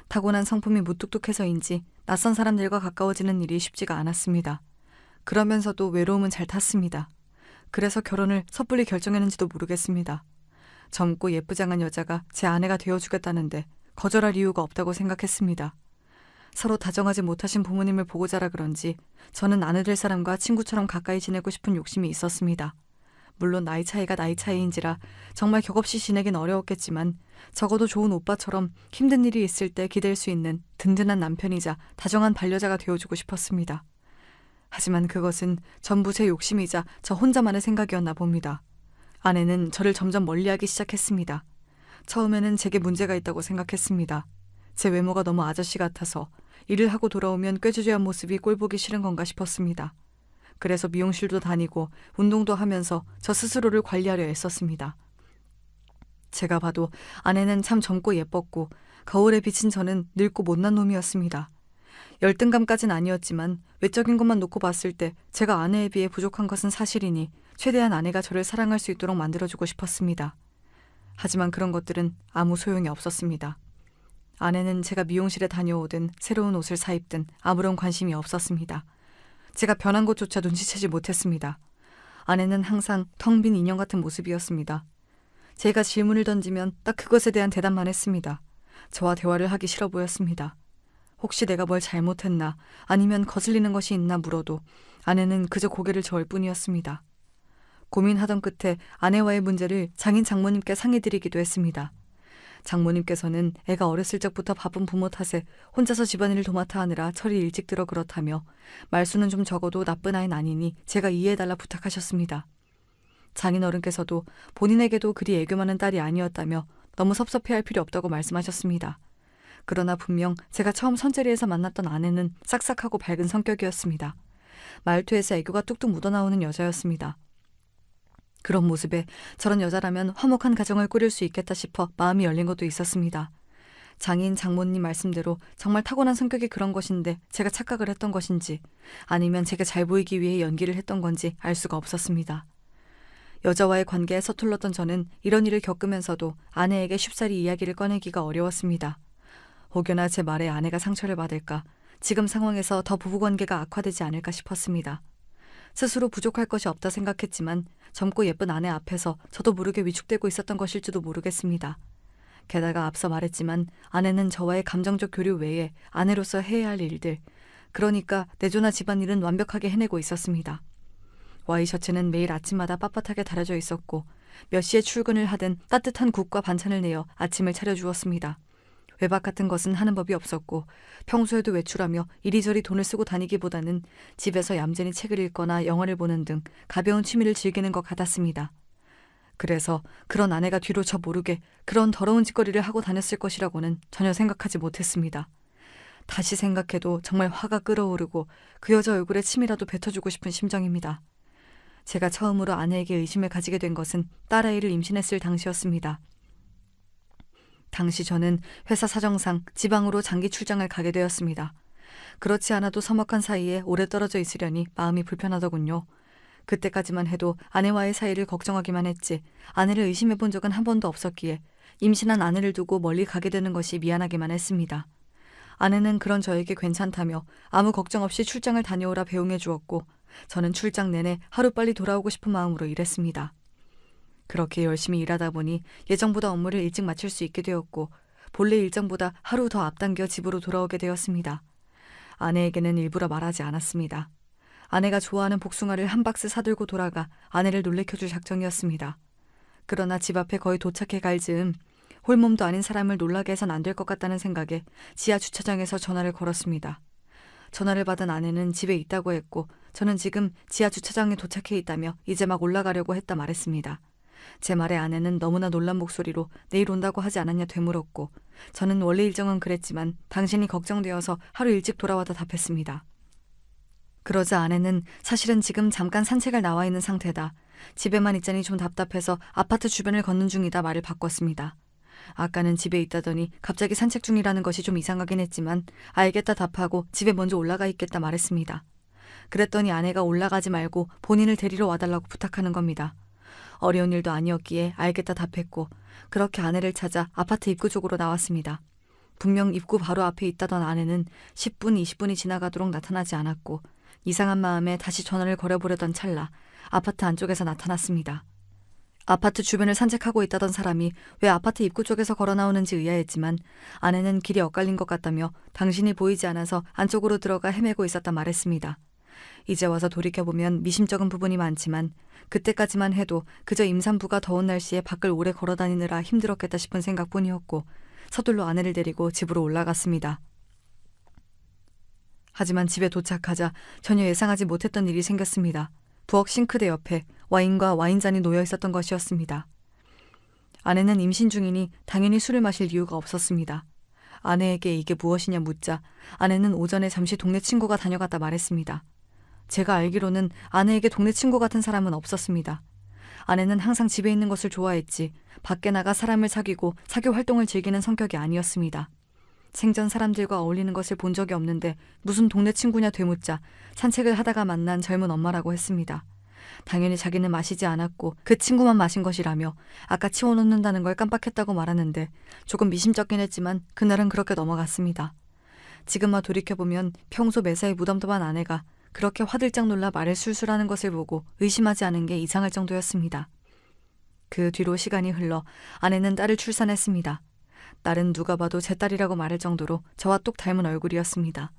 타고난 성품이 무뚝뚝해서인지 낯선 사람들과 가까워지는 일이 쉽지가 않았습니다. 그러면서도 외로움은 잘 탔습니다. 그래서 결혼을 섣불리 결정했는지도 모르겠습니다. 젊고 예쁘장한 여자가 제 아내가 되어주겠다는데 거절할 이유가 없다고 생각했습니다. 서로 다정하지 못하신 부모님을 보고 자라 그런지 저는 아내 될 사람과 친구처럼 가까이 지내고 싶은 욕심이 있었습니다. 물론 나이 차이가 나이 차이인지라 정말 격없이 지내긴 어려웠겠지만 적어도 좋은 오빠처럼 힘든 일이 있을 때 기댈 수 있는 든든한 남편이자 다정한 반려자가 되어주고 싶었습니다. 하지만 그것은 전부 제 욕심이자 저 혼자만의 생각이었나 봅니다. 아내는 저를 점점 멀리하기 시작했습니다. 처음에는 제게 문제가 있다고 생각했습니다. 제 외모가 너무 아저씨 같아서 일을 하고 돌아오면 꾀주저한 모습이 꼴보기 싫은 건가 싶었습니다. 그래서 미용실도 다니고 운동도 하면서 저 스스로를 관리하려 애썼습니다. 제가 봐도 아내는 참 젊고 예뻤고 거울에 비친 저는 늙고 못난 놈이었습니다. 열등감까진 아니었지만 외적인 것만 놓고 봤을 때 제가 아내에 비해 부족한 것은 사실이니 최대한 아내가 저를 사랑할 수 있도록 만들어주고 싶었습니다. 하지만 그런 것들은 아무 소용이 없었습니다. 아내는 제가 미용실에 다녀오든 새로운 옷을 사입든 아무런 관심이 없었습니다. 제가 변한 것조차 눈치채지 못했습니다. 아내는 항상 텅 빈 인형 같은 모습이었습니다. 제가 질문을 던지면 딱 그것에 대한 대답만 했습니다. 저와 대화를 하기 싫어 보였습니다. 혹시 내가 뭘 잘못했나 아니면 거슬리는 것이 있나 물어도 아내는 그저 고개를 저을 뿐이었습니다. 고민하던 끝에 아내와의 문제를 장인 장모님께 상의드리기도 했습니다. 장모님께서는 애가 어렸을 적부터 바쁜 부모 탓에 혼자서 집안일을 도맡아 하느라 철이 일찍 들어 그렇다며 말수는 좀 적어도 나쁜 아이는 아니니 제가 이해해달라 부탁하셨습니다. 장인어른께서도 본인에게도 그리 애교 많은 딸이 아니었다며 너무 섭섭해할 필요 없다고 말씀하셨습니다. 그러나 분명 제가 처음 선재리에서 만났던 아내는 싹싹하고 밝은 성격이었습니다. 말투에서 애교가 뚝뚝 묻어나오는 여자였습니다. 그런 모습에 저런 여자라면 화목한 가정을 꾸릴 수 있겠다 싶어 마음이 열린 것도 있었습니다. 장인 장모님 말씀대로 정말 타고난 성격이 그런 것인데 제가 착각을 했던 것인지 아니면 제게 잘 보이기 위해 연기를 했던 건지 알 수가 없었습니다. 여자와의 관계에 서툴렀던 저는 이런 일을 겪으면서도 아내에게 쉽사리 이야기를 꺼내기가 어려웠습니다. 혹여나 제 말에 아내가 상처를 받을까, 지금 상황에서 더 부부관계가 악화되지 않을까 싶었습니다. 스스로 부족할 것이 없다 생각했지만 젊고 예쁜 아내 앞에서 저도 모르게 위축되고 있었던 것일지도 모르겠습니다. 게다가 앞서 말했지만 아내는 저와의 감정적 교류 외에 아내로서 해야 할 일들, 그러니까 내조나 집안일은 완벽하게 해내고 있었습니다. 와이셔츠는 매일 아침마다 빳빳하게 다려져 있었고 몇 시에 출근을 하든 따뜻한 국과 반찬을 내어 아침을 차려주었습니다. 외박 같은 것은 하는 법이 없었고 평소에도 외출하며 이리저리 돈을 쓰고 다니기보다는 집에서 얌전히 책을 읽거나 영화를 보는 등 가벼운 취미를 즐기는 것 같았습니다. 그래서 그런 아내가 뒤로 저 모르게 그런 더러운 짓거리를 하고 다녔을 것이라고는 전혀 생각하지 못했습니다. 다시 생각해도 정말 화가 끓어오르고 그 여자 얼굴에 침이라도 뱉어주고 싶은 심정입니다. 제가 처음으로 아내에게 의심을 가지게 된 것은 딸아이를 임신했을 당시였습니다. 당시 저는 회사 사정상 지방으로 장기 출장을 가게 되었습니다. 그렇지 않아도 서먹한 사이에 오래 떨어져 있으려니 마음이 불편하더군요. 그때까지만 해도 아내와의 사이를 걱정하기만 했지 아내를 의심해 본 적은 한 번도 없었기에 임신한 아내를 두고 멀리 가게 되는 것이 미안하기만 했습니다. 아내는 그런 저에게 괜찮다며 아무 걱정 없이 출장을 다녀오라 배웅해 주었고 저는 출장 내내 하루빨리 돌아오고 싶은 마음으로 일했습니다. 그렇게 열심히 일하다 보니 예정보다 업무를 일찍 마칠 수 있게 되었고 본래 일정보다 하루 더 앞당겨 집으로 돌아오게 되었습니다. 아내에게는 일부러 말하지 않았습니다. 아내가 좋아하는 복숭아를 한 박스 사들고 돌아가 아내를 놀래켜줄 작정이었습니다. 그러나 집 앞에 거의 도착해 갈 즈음 홀몸도 아닌 사람을 놀라게 해선 안 될 것 같다는 생각에 지하 주차장에서 전화를 걸었습니다. 전화를 받은 아내는 집에 있다고 했고 저는 지금 지하 주차장에 도착해 있다며 이제 막 올라가려고 했다 말했습니다. 제 말에 아내는 너무나 놀란 목소리로 내일 온다고 하지 않았냐 되물었고 저는 원래 일정은 그랬지만 당신이 걱정되어서 하루 일찍 돌아와다 답했습니다. 그러자 아내는 사실은 지금 잠깐 산책을 나와 있는 상태다. 집에만 있자니 좀 답답해서 아파트 주변을 걷는 중이다 말을 바꿨습니다. 아까는 집에 있다더니 갑자기 산책 중이라는 것이 좀 이상하긴 했지만 알겠다 답하고 집에 먼저 올라가 있겠다 말했습니다. 그랬더니 아내가 올라가지 말고 본인을 데리러 와달라고 부탁하는 겁니다. 어려운 일도 아니었기에 알겠다 답했고 그렇게 아내를 찾아 아파트 입구 쪽으로 나왔습니다. 분명 입구 바로 앞에 있다던 아내는 10분, 20분이 지나가도록 나타나지 않았고 이상한 마음에 다시 전화를 걸어보려던 찰나 아파트 안쪽에서 나타났습니다. 아파트 주변을 산책하고 있다던 사람이 왜 아파트 입구 쪽에서 걸어 나오는지 의아했지만 아내는 길이 엇갈린 것 같다며 당신이 보이지 않아서 안쪽으로 들어가 헤매고 있었다 말했습니다. 이제 와서 돌이켜보면 미심쩍은 부분이 많지만 그때까지만 해도 그저 임산부가 더운 날씨에 밖을 오래 걸어다니느라 힘들었겠다 싶은 생각뿐이었고 서둘러 아내를 데리고 집으로 올라갔습니다. 하지만 집에 도착하자 전혀 예상하지 못했던 일이 생겼습니다. 부엌 싱크대 옆에 와인과 와인잔이 놓여 있었던 것이었습니다. 아내는 임신 중이니 당연히 술을 마실 이유가 없었습니다. 아내에게 이게 무엇이냐 묻자 아내는 오전에 잠시 동네 친구가 다녀갔다 말했습니다. 제가 알기로는 아내에게 동네 친구 같은 사람은 없었습니다. 아내는 항상 집에 있는 것을 좋아했지 밖에 나가 사람을 사귀고 사교 활동을 즐기는 성격이 아니었습니다. 생전 사람들과 어울리는 것을 본 적이 없는데 무슨 동네 친구냐 되묻자 산책을 하다가 만난 젊은 엄마라고 했습니다. 당연히 자기는 마시지 않았고 그 친구만 마신 것이라며 아까 치워놓는다는 걸 깜빡했다고 말하는데 조금 미심쩍긴 했지만 그날은 그렇게 넘어갔습니다. 지금 와 돌이켜보면 평소 매사에 무덤덤한 아내가 그렇게 화들짝 놀라 말을 술술하는 것을 보고 의심하지 않은 게 이상할 정도였습니다. 그 뒤로 시간이 흘러 아내는 딸을 출산했습니다. 딸은 누가 봐도 제 딸이라고 말할 정도로 저와 똑 닮은 얼굴이었습니다.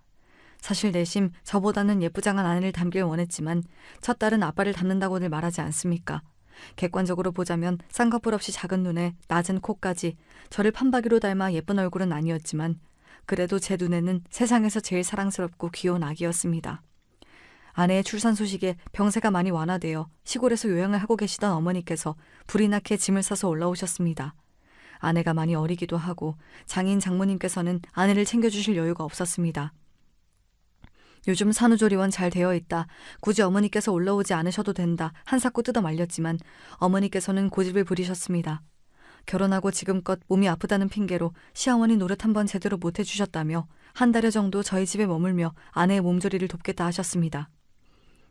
사실 내심 저보다는 예쁘장한 아내를 닮길 원했지만 첫 딸은 아빠를 닮는다고들 말하지 않습니까? 객관적으로 보자면 쌍꺼풀 없이 작은 눈에 낮은 코까지 저를 판박이로 닮아 예쁜 얼굴은 아니었지만 그래도 제 눈에는 세상에서 제일 사랑스럽고 귀여운 아기였습니다. 아내의 출산 소식에 병세가 많이 완화되어 시골에서 요양을 하고 계시던 어머니께서 불이 나게 짐을 싸서 올라오셨습니다. 아내가 많이 어리기도 하고 장인 장모님께서는 아내를 챙겨주실 여유가 없었습니다. 요즘 산후조리원 잘 되어 있다. 굳이 어머니께서 올라오지 않으셔도 된다. 한사코 뜯어 말렸지만 어머니께서는 고집을 부리셨습니다. 결혼하고 지금껏 몸이 아프다는 핑계로 시어머니 노릇 한번 제대로 못 해주셨다며 한 달여 정도 저희 집에 머물며 아내의 몸조리를 돕겠다 하셨습니다.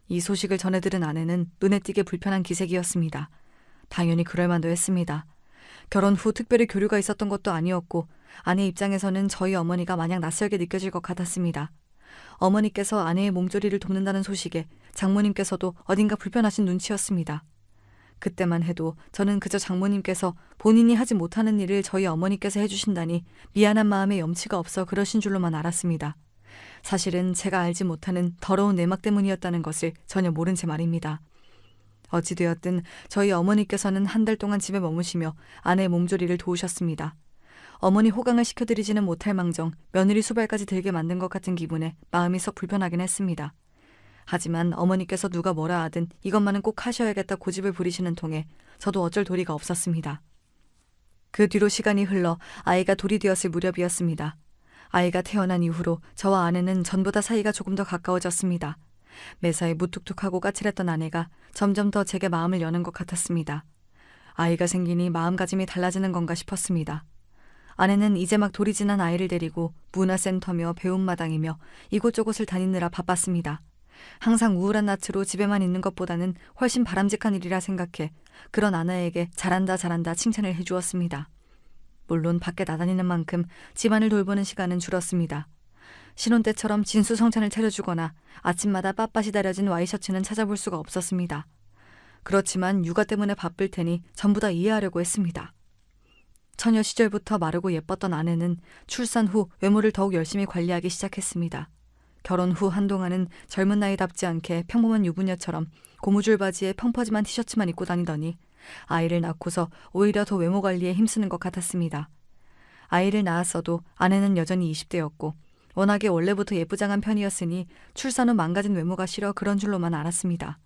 이 소식을 전해 들은 아내는 눈에 띄게 불편한 기색이었습니다. 당연히 그럴 만도 했습니다. 결혼 후 특별히 교류가 있었던 것도 아니었고 아내 입장에서는 저희 어머니가 마냥 낯설게 느껴질 것 같았습니다. 어머니께서 아내의 몸조리를 돕는다는 소식에 장모님께서도 어딘가 불편하신 눈치였습니다. 그때만 해도 저는 그저 장모님께서 본인이 하지 못하는 일을 저희 어머니께서 해주신다니 미안한 마음에 염치가 없어 그러신 줄로만 알았습니다. 사실은 제가 알지 못하는 더러운 내막 때문이었다는 것을 전혀 모른 채 말입니다. 어찌되었든 저희 어머니께서는 한 달 동안 집에 머무시며 아내의 몸조리를 도우셨습니다. 어머니 호강을 시켜드리지는 못할 망정 며느리 수발까지 들게 만든 것 같은 기분에 마음이 썩 불편하긴 했습니다. 하지만 어머니께서 누가 뭐라 하든 이것만은 꼭 하셔야겠다 고집을 부리시는 통에 저도 어쩔 도리가 없었습니다. 그 뒤로 시간이 흘러 아이가 돌이 되었을 무렵이었습니다. 아이가 태어난 이후로 저와 아내는 전보다 사이가 조금 더 가까워졌습니다. 매사에 무뚝뚝하고 까칠했던 아내가 점점 더 제게 마음을 여는 것 같았습니다. 아이가 생기니 마음가짐이 달라지는 건가 싶었습니다. 아내는 이제 막 돌이 지난 아이를 데리고 문화센터며 배움마당이며 이곳저곳을 다니느라 바빴습니다. 항상 우울한 낯으로 집에만 있는 것보다는 훨씬 바람직한 일이라 생각해 그런 아내에게 잘한다 잘한다 칭찬을 해주었습니다. 물론 밖에 나다니는 만큼 집안을 돌보는 시간은 줄었습니다. 신혼 때처럼 진수성찬을 차려주거나 아침마다 빳빳이 다려진 와이셔츠는 찾아볼 수가 없었습니다. 그렇지만 육아 때문에 바쁠 테니 전부 다 이해하려고 했습니다. 처녀 시절부터 마르고 예뻤던 아내는 출산 후 외모를 더욱 열심히 관리하기 시작했습니다. 결혼 후 한동안은 젊은 나이답지 않게 평범한 유부녀처럼 고무줄 바지에 펑퍼짐한 티셔츠만 입고 다니더니 아이를 낳고서 오히려 더 외모 관리에 힘쓰는 것 같았습니다. 아이를 낳았어도 아내는 여전히 20대였고 워낙에 원래부터 예쁘장한 편이었으니 출산 후 망가진 외모가 싫어 그런 줄로만 알았습니다.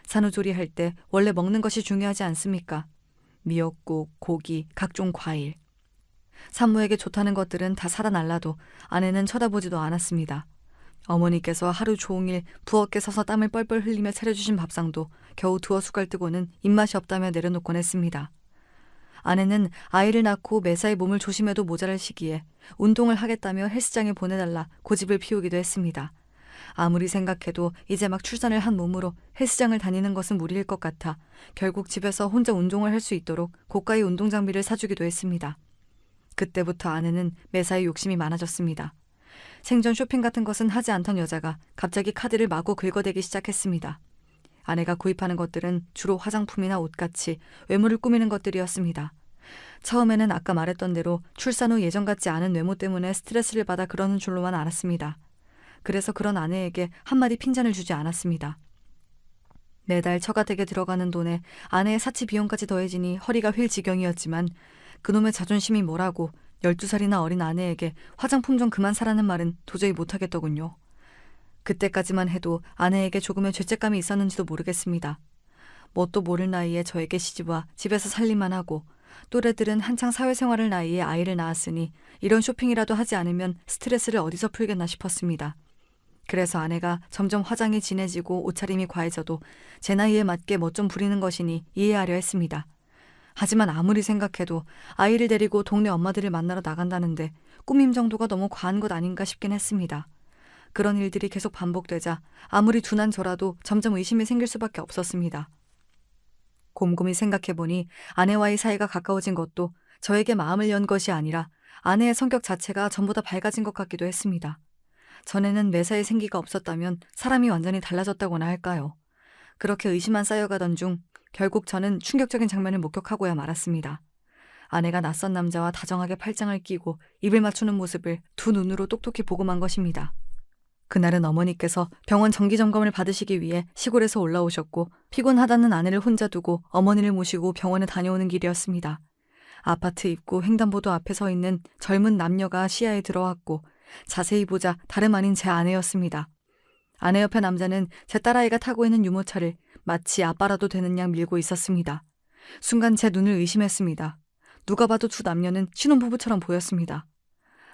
산후조리할 때 원래 먹는 것이 중요하지 않습니까? 미역국, 고기, 각종 과일. 산모에게 좋다는 것들은 다 사다 날라도 아내는 쳐다보지도 않았습니다. 어머니께서 하루 종일 부엌에 서서 땀을 뻘뻘 흘리며 차려주신 밥상도 겨우 두어 숟갈 뜨고는 입맛이 없다며 내려놓곤 했습니다. 아내는 아이를 낳고 매사에 몸을 조심해도 모자랄 시기에 운동을 하겠다며 헬스장에 보내달라 고집을 피우기도 했습니다. 아무리 생각해도 이제 막 출산을 한 몸으로 헬스장을 다니는 것은 무리일 것 같아 결국 집에서 혼자 운동을 할 수 있도록 고가의 운동 장비를 사주기도 했습니다. 그때부터 아내는 매사에 욕심이 많아졌습니다. 생전 쇼핑 같은 것은 하지 않던 여자가 갑자기 카드를 마구 긁어대기 시작했습니다. 아내가 구입하는 것들은 주로 화장품이나 옷같이 외모를 꾸미는 것들이었습니다. 처음에는 아까 말했던 대로 출산 후 예전 같지 않은 외모 때문에 스트레스를 받아 그러는 줄로만 알았습니다. 그래서 그런 아내에게 한마디 핀잔을 주지 않았습니다. 매달 처가댁에 들어가는 돈에 아내의 사치 비용까지 더해지니 허리가 휠 지경이었지만 그놈의 자존심이 뭐라고 12살이나 어린 아내에게 화장품 좀 그만 사라는 말은 도저히 못하겠더군요. 그때까지만 해도 아내에게 조금의 죄책감이 있었는지도 모르겠습니다. 뭣도 모를 나이에 저에게 시집와 집에서 살림만 하고 또래들은 한창 사회생활을 나이에 아이를 낳았으니 이런 쇼핑이라도 하지 않으면 스트레스를 어디서 풀겠나 싶었습니다. 그래서 아내가 점점 화장이 진해지고 옷차림이 과해져도 제 나이에 맞게 멋 좀 부리는 것이니 이해하려 했습니다. 하지만 아무리 생각해도 아이를 데리고 동네 엄마들을 만나러 나간다는데 꾸밈 정도가 너무 과한 것 아닌가 싶긴 했습니다. 그런 일들이 계속 반복되자 아무리 둔한 저라도 점점 의심이 생길 수밖에 없었습니다. 곰곰이 생각해보니 아내와의 사이가 가까워진 것도 저에게 마음을 연 것이 아니라 아내의 성격 자체가 전보다 밝아진 것 같기도 했습니다. 전에는 매사에 생기가 없었다면 사람이 완전히 달라졌다고나 할까요? 그렇게 의심만 쌓여가던 중 결국 저는 충격적인 장면을 목격하고야 말았습니다. 아내가 낯선 남자와 다정하게 팔짱을 끼고 입을 맞추는 모습을 두 눈으로 똑똑히 보고만 것입니다. 그날은 어머니께서 병원 정기점검을 받으시기 위해 시골에서 올라오셨고 피곤하다는 아내를 혼자 두고 어머니를 모시고 병원에 다녀오는 길이었습니다. 아파트 입구 횡단보도 앞에 서 있는 젊은 남녀가 시야에 들어왔고 자세히 보자 다름 아닌 제 아내였습니다. 아내 옆에 남자는 제 딸아이가 타고 있는 유모차를 마치 아빠라도 되는 양 밀고 있었습니다. 순간 제 눈을 의심했습니다. 누가 봐도 두 남녀는 신혼부부처럼 보였습니다.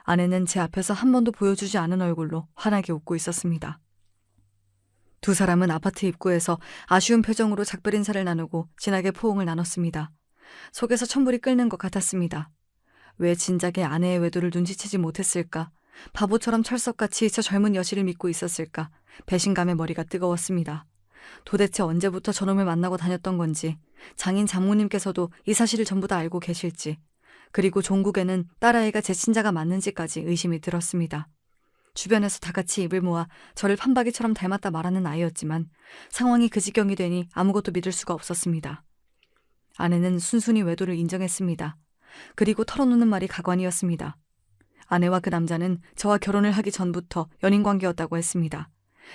아내는 제 앞에서 한 번도 보여주지 않은 얼굴로 환하게 웃고 있었습니다. 두 사람은 아파트 입구에서 아쉬운 표정으로 작별 인사를 나누고 진하게 포옹을 나눴습니다. 속에서 천불이 끓는 것 같았습니다. 왜 진작에 아내의 외도를 눈치채지 못했을까? 바보처럼 철석같이 저 젊은 여실을 믿고 있었을까? 배신감에 머리가 뜨거웠습니다. 도대체 언제부터 저놈을 만나고 다녔던 건지, 장인 장모님께서도 이 사실을 전부 다 알고 계실지, 그리고 종국에는 딸아이가 제 친자가 맞는지까지 의심이 들었습니다. 주변에서 다 같이 입을 모아 저를 판박이처럼 닮았다 말하는 아이였지만 상황이 그 지경이 되니 아무것도 믿을 수가 없었습니다. 아내는 순순히 외도를 인정했습니다. 그리고 털어놓는 말이 가관이었습니다. 아내와 그 남자는 저와 결혼을 하기 전부터 연인관계였다고 했습니다.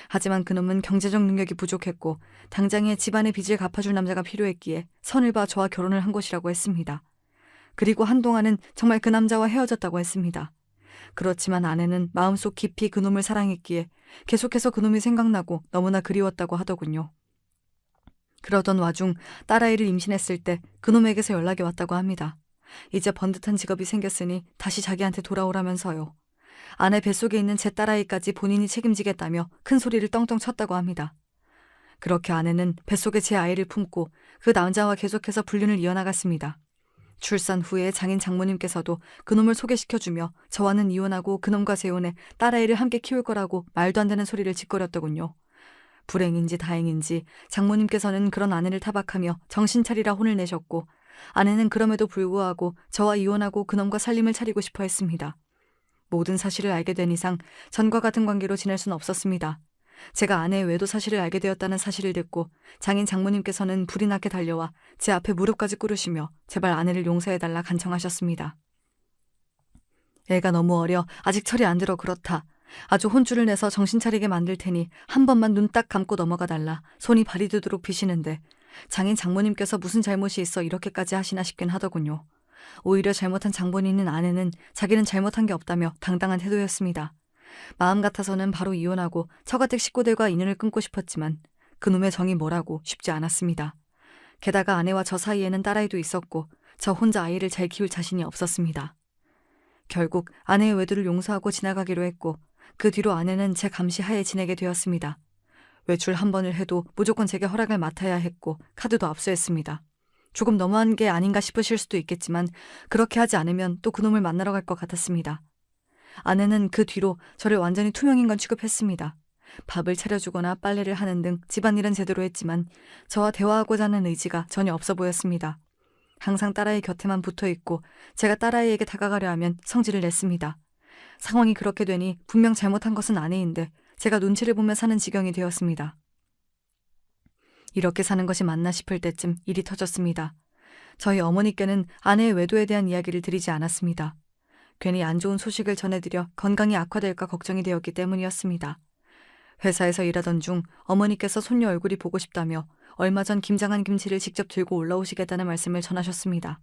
하지만 그놈은 경제적 능력이 부족했고 당장에 집안의 빚을 갚아줄 남자가 필요했기에 선을 봐 저와 결혼을 한 것이라고 했습니다. 그리고 한동안은 정말 그 남자와 헤어졌다고 했습니다. 그렇지만 아내는 마음속 깊이 그놈을 사랑했기에 계속해서 그놈이 생각나고 너무나 그리웠다고 하더군요. 그러던 와중 딸아이를 임신했을 때 그놈에게서 연락이 왔다고 합니다. 이제 번듯한 직업이 생겼으니 다시 자기한테 돌아오라면서요. 아내 뱃속에 있는 제 딸아이까지 본인이 책임지겠다며 큰 소리를 떵떵 쳤다고 합니다. 그렇게 아내는 뱃속에 제 아이를 품고 그 남자와 계속해서 불륜을 이어나갔습니다. 출산 후에 장인 장모님께서도 그놈을 소개시켜주며 저와는 이혼하고 그놈과 재혼해 딸아이를 함께 키울 거라고 말도 안 되는 소리를 짓거렸더군요. 불행인지 다행인지 장모님께서는 그런 아내를 타박하며 정신 차리라 혼을 내셨고 아내는 그럼에도 불구하고 저와 이혼하고 그놈과 살림을 차리고 싶어 했습니다. 모든 사실을 알게 된 이상 전과 같은 관계로 지낼 수는 없었습니다. 제가 아내의 외도 사실을 알게 되었다는 사실을 듣고 장인 장모님께서는 불이 나게 달려와 제 앞에 무릎까지 꿇으시며 제발 아내를 용서해달라 간청하셨습니다. 애가 너무 어려 아직 철이 안 들어 그렇다. 아주 혼쭐을 내서 정신 차리게 만들 테니 한 번만 눈 딱 감고 넘어가 달라. 손이 발이 되도록 비시는데 장인 장모님께서 무슨 잘못이 있어 이렇게까지 하시나 싶긴 하더군요. 오히려 잘못한 장본인인 아내는 자기는 잘못한 게 없다며 당당한 태도였습니다. 마음 같아서는 바로 이혼하고 처가댁 식구들과 인연을 끊고 싶었지만 그놈의 정이 뭐라고 쉽지 않았습니다. 게다가 아내와 저 사이에는 딸아이도 있었고 저 혼자 아이를 잘 키울 자신이 없었습니다. 결국 아내의 외도를 용서하고 지나가기로 했고 그 뒤로 아내는 제 감시 하에 지내게 되었습니다. 외출 한 번을 해도 무조건 제게 허락을 맡아야 했고 카드도 압수했습니다. 조금 너무한 게 아닌가 싶으실 수도 있겠지만 그렇게 하지 않으면 또 그놈을 만나러 갈 것 같았습니다. 아내는 그 뒤로 저를 완전히 투명인간 취급했습니다. 밥을 차려주거나 빨래를 하는 등 집안일은 제대로 했지만 저와 대화하고자 하는 의지가 전혀 없어 보였습니다. 항상 딸아이 곁에만 붙어있고 제가 딸아이에게 다가가려 하면 성질을 냈습니다. 상황이 그렇게 되니 분명 잘못한 것은 아내인데 제가 눈치를 보며 사는 지경이 되었습니다. 이렇게 사는 것이 맞나 싶을 때쯤 일이 터졌습니다. 저희 어머니께는 아내의 외도에 대한 이야기를 드리지 않았습니다. 괜히 안 좋은 소식을 전해드려 건강이 악화될까 걱정이 되었기 때문이었습니다. 회사에서 일하던 중 어머니께서 손녀 얼굴이 보고 싶다며 얼마 전 김장한 김치를 직접 들고 올라오시겠다는 말씀을 전하셨습니다.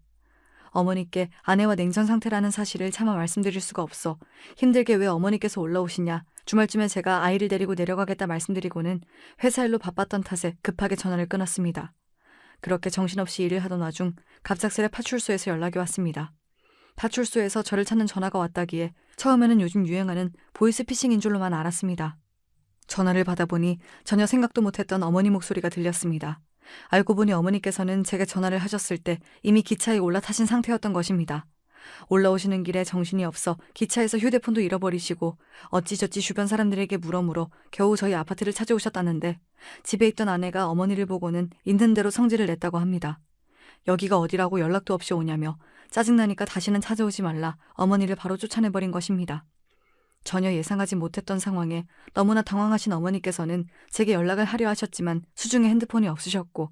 어머니께 아내와 냉전 상태라는 사실을 차마 말씀드릴 수가 없어 힘들게 왜 어머니께서 올라오시냐, 주말쯤에 제가 아이를 데리고 내려가겠다 말씀드리고는 회사 일로 바빴던 탓에 급하게 전화를 끊었습니다. 그렇게 정신없이 일을 하던 와중 갑작스레 파출소에서 연락이 왔습니다. 파출소에서 저를 찾는 전화가 왔다기에 처음에는 요즘 유행하는 보이스피싱인 줄로만 알았습니다. 전화를 받아보니 전혀 생각도 못했던 어머니 목소리가 들렸습니다. 알고 보니 어머니께서는 제게 전화를 하셨을 때 이미 기차에 올라타신 상태였던 것입니다. 올라오시는 길에 정신이 없어 기차에서 휴대폰도 잃어버리시고 어찌저찌 주변 사람들에게 물어 겨우 저희 아파트를 찾아오셨다는데 집에 있던 아내가 어머니를 보고는 있는 대로 성질을 냈다고 합니다. 여기가 어디라고 연락도 없이 오냐며 짜증나니까 다시는 찾아오지 말라 어머니를 바로 쫓아내버린 것입니다. 전혀 예상하지 못했던 상황에 너무나 당황하신 어머니께서는 제게 연락을 하려 하셨지만 수중에 핸드폰이 없으셨고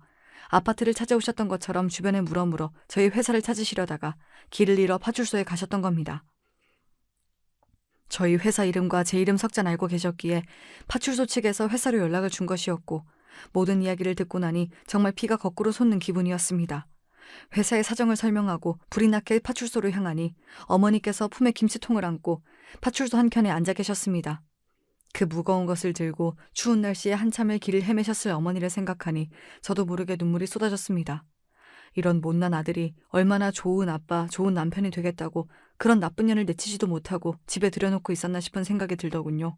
아파트를 찾아오셨던 것처럼 주변에 물어 저희 회사를 찾으시려다가 길을 잃어 파출소에 가셨던 겁니다. 저희 회사 이름과 제 이름 석잔 알고 계셨기에 파출소 측에서 회사로 연락을 준 것이었고 모든 이야기를 듣고 나니 정말 피가 거꾸로 솟는 기분이었습니다. 회사의 사정을 설명하고 불이 나게 파출소로 향하니 어머니께서 품에 김치통을 안고 파출소 한켠에 앉아 계셨습니다. 그 무거운 것을 들고 추운 날씨에 한참을 길을 헤매셨을 어머니를 생각하니 저도 모르게 눈물이 쏟아졌습니다. 이런 못난 아들이 얼마나 좋은 아빠, 좋은 남편이 되겠다고 그런 나쁜 년을 내치지도 못하고 집에 들여놓고 있었나 싶은 생각이 들더군요.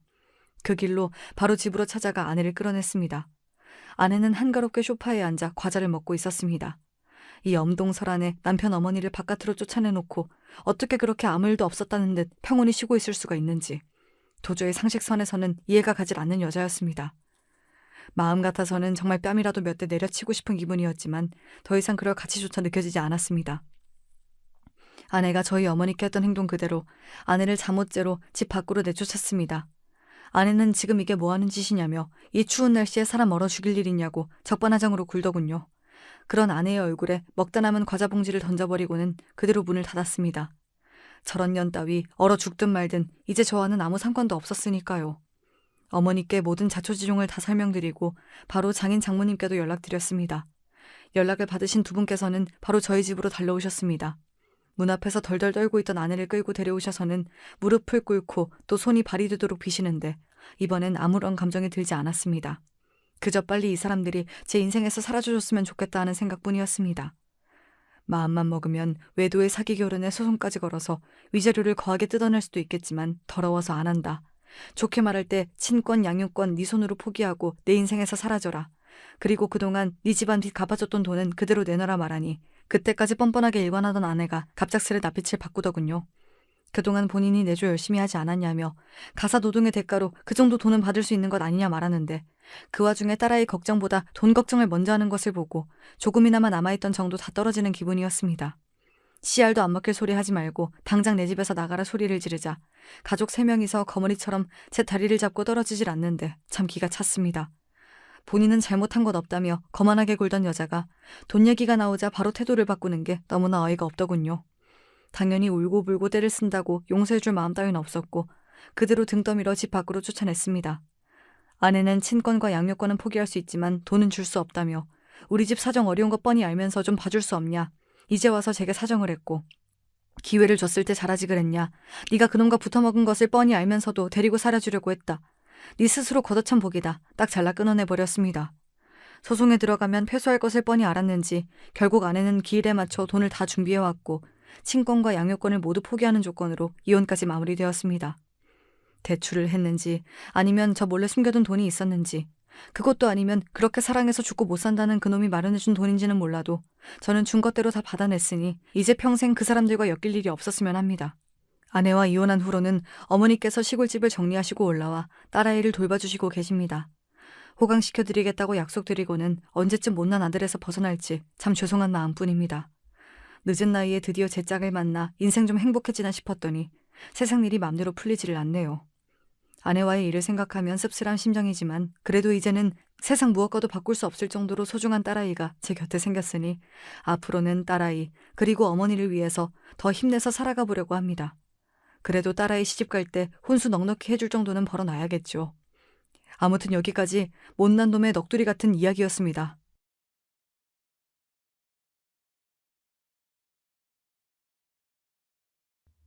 그 길로 바로 집으로 찾아가 아내를 끌어냈습니다. 아내는 한가롭게 소파에 앉아 과자를 먹고 있었습니다. 이 엄동설안에 남편 어머니를 바깥으로 쫓아내놓고 어떻게 그렇게 아무 일도 없었다는 듯 평온히 쉬고 있을 수가 있는지 도저히 상식선에서는 이해가 가질 않는 여자였습니다. 마음 같아서는 정말 뺨이라도 몇 대 내려치고 싶은 기분이었지만 더 이상 그럴 가치조차 느껴지지 않았습니다. 아내가 저희 어머니께 했던 행동 그대로 아내를 잠옷째로 집 밖으로 내쫓았습니다. 아내는 지금 이게 뭐하는 짓이냐며 이 추운 날씨에 사람 얼어 죽일 일이냐고 적반하장으로 굴더군요. 그런 아내의 얼굴에 먹다 남은 과자 봉지를 던져버리고는 그대로 문을 닫았습니다. 저런 년 따위 얼어 죽든 말든 이제 저와는 아무 상관도 없었으니까요. 어머니께 모든 자초지종을 다 설명드리고 바로 장인 장모님께도 연락드렸습니다. 연락을 받으신 두 분께서는 바로 저희 집으로 달려오셨습니다. 문 앞에서 덜덜 떨고 있던 아내를 끌고 데려오셔서는 무릎을 꿇고 또 손이 발이 되도록 비시는데 이번엔 아무런 감정이 들지 않았습니다. 그저 빨리 이 사람들이 제 인생에서 사라져줬으면 좋겠다 하는 생각뿐이었습니다. 마음만 먹으면 외도의 사기 결혼에 소송까지 걸어서 위자료를 거하게 뜯어낼 수도 있겠지만 더러워서 안 한다. 좋게 말할 때 친권 양육권 네 손으로 포기하고 내 인생에서 사라져라. 그리고 그동안 네 집안 빚 갚아줬던 돈은 그대로 내놔라 말하니 그때까지 뻔뻔하게 일관하던 아내가 갑작스레 낯빛을 바꾸더군요. 그동안 본인이 내조 열심히 하지 않았냐며 가사 노동의 대가로 그 정도 돈은 받을 수 있는 것 아니냐 말하는데 그 와중에 딸아이 걱정보다 돈 걱정을 먼저 하는 것을 보고 조금이나마 남아있던 정도 다 떨어지는 기분이었습니다. 씨알도 안 먹힐 소리 하지 말고 당장 내 집에서 나가라 소리를 지르자 가족 3명이서 거머리처럼 제 다리를 잡고 떨어지질 않는데 참 기가 찼습니다. 본인은 잘못한 것 없다며 거만하게 굴던 여자가 돈 얘기가 나오자 바로 태도를 바꾸는 게 너무나 어이가 없더군요. 당연히 울고불고 떼를 쓴다고 용서해줄 마음 따윈 없었고 그대로 등 떠밀어 집 밖으로 쫓아냈습니다. 아내는 친권과 양육권은 포기할 수 있지만 돈은 줄 수 없다며 우리 집 사정 어려운 거 뻔히 알면서 좀 봐줄 수 없냐. 이제 와서 제게 사정을 했고 기회를 줬을 때 잘하지 그랬냐. 네가 그놈과 붙어먹은 것을 뻔히 알면서도 데리고 살아주려고 했다. 네 스스로 걷어찬 복이다. 딱 잘라 끊어내버렸습니다. 소송에 들어가면 패소할 것을 뻔히 알았는지 결국 아내는 기일에 맞춰 돈을 다 준비해왔고 친권과 양육권을 모두 포기하는 조건으로 이혼까지 마무리되었습니다. 대출을 했는지 아니면 저 몰래 숨겨둔 돈이 있었는지 그것도 아니면 그렇게 사랑해서 죽고 못 산다는 그놈이 마련해준 돈인지는 몰라도 저는 준 것대로 다 받아냈으니 이제 평생 그 사람들과 엮일 일이 없었으면 합니다. 아내와 이혼한 후로는 어머니께서 시골집을 정리하시고 올라와 딸아이를 돌봐주시고 계십니다. 호강시켜드리겠다고 약속드리고는 언제쯤 못난 아들에서 벗어날지 참 죄송한 마음뿐입니다. 늦은 나이에 드디어 제 짝을 만나 인생 좀 행복해지나 싶었더니 세상 일이 맘대로 풀리지를 않네요. 아내와의 일을 생각하면 씁쓸한 심정이지만 그래도 이제는 세상 무엇과도 바꿀 수 없을 정도로 소중한 딸아이가 제 곁에 생겼으니 앞으로는 딸아이 그리고 어머니를 위해서 더 힘내서 살아가 보려고 합니다. 그래도 딸아이 시집갈 때 혼수 넉넉히 해줄 정도는 벌어놔야겠죠. 아무튼 여기까지 못난 놈의 넋두리 같은 이야기였습니다.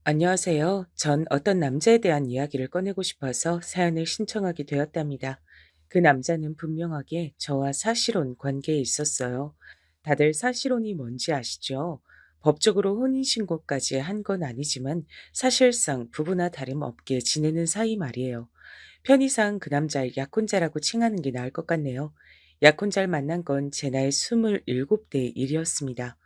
안녕하세요. 전 어떤 남자에 대한 이야기를 꺼내고 싶어서 사연을 신청하게 되었답니다. 그 남자는 분명하게 저와 사실혼 관계에 있었어요. 다들 사실혼이 뭔지 아시죠? 법적으로 혼인신고까지 한 건 아니지만 사실상 부부나 다름없게 지내는 사이 말이에요. 편의상 그 남자를 약혼자라고 칭하는 게 나을 것 같네요. 약혼자를 만난 건 제 나이 27대 일이었습니다.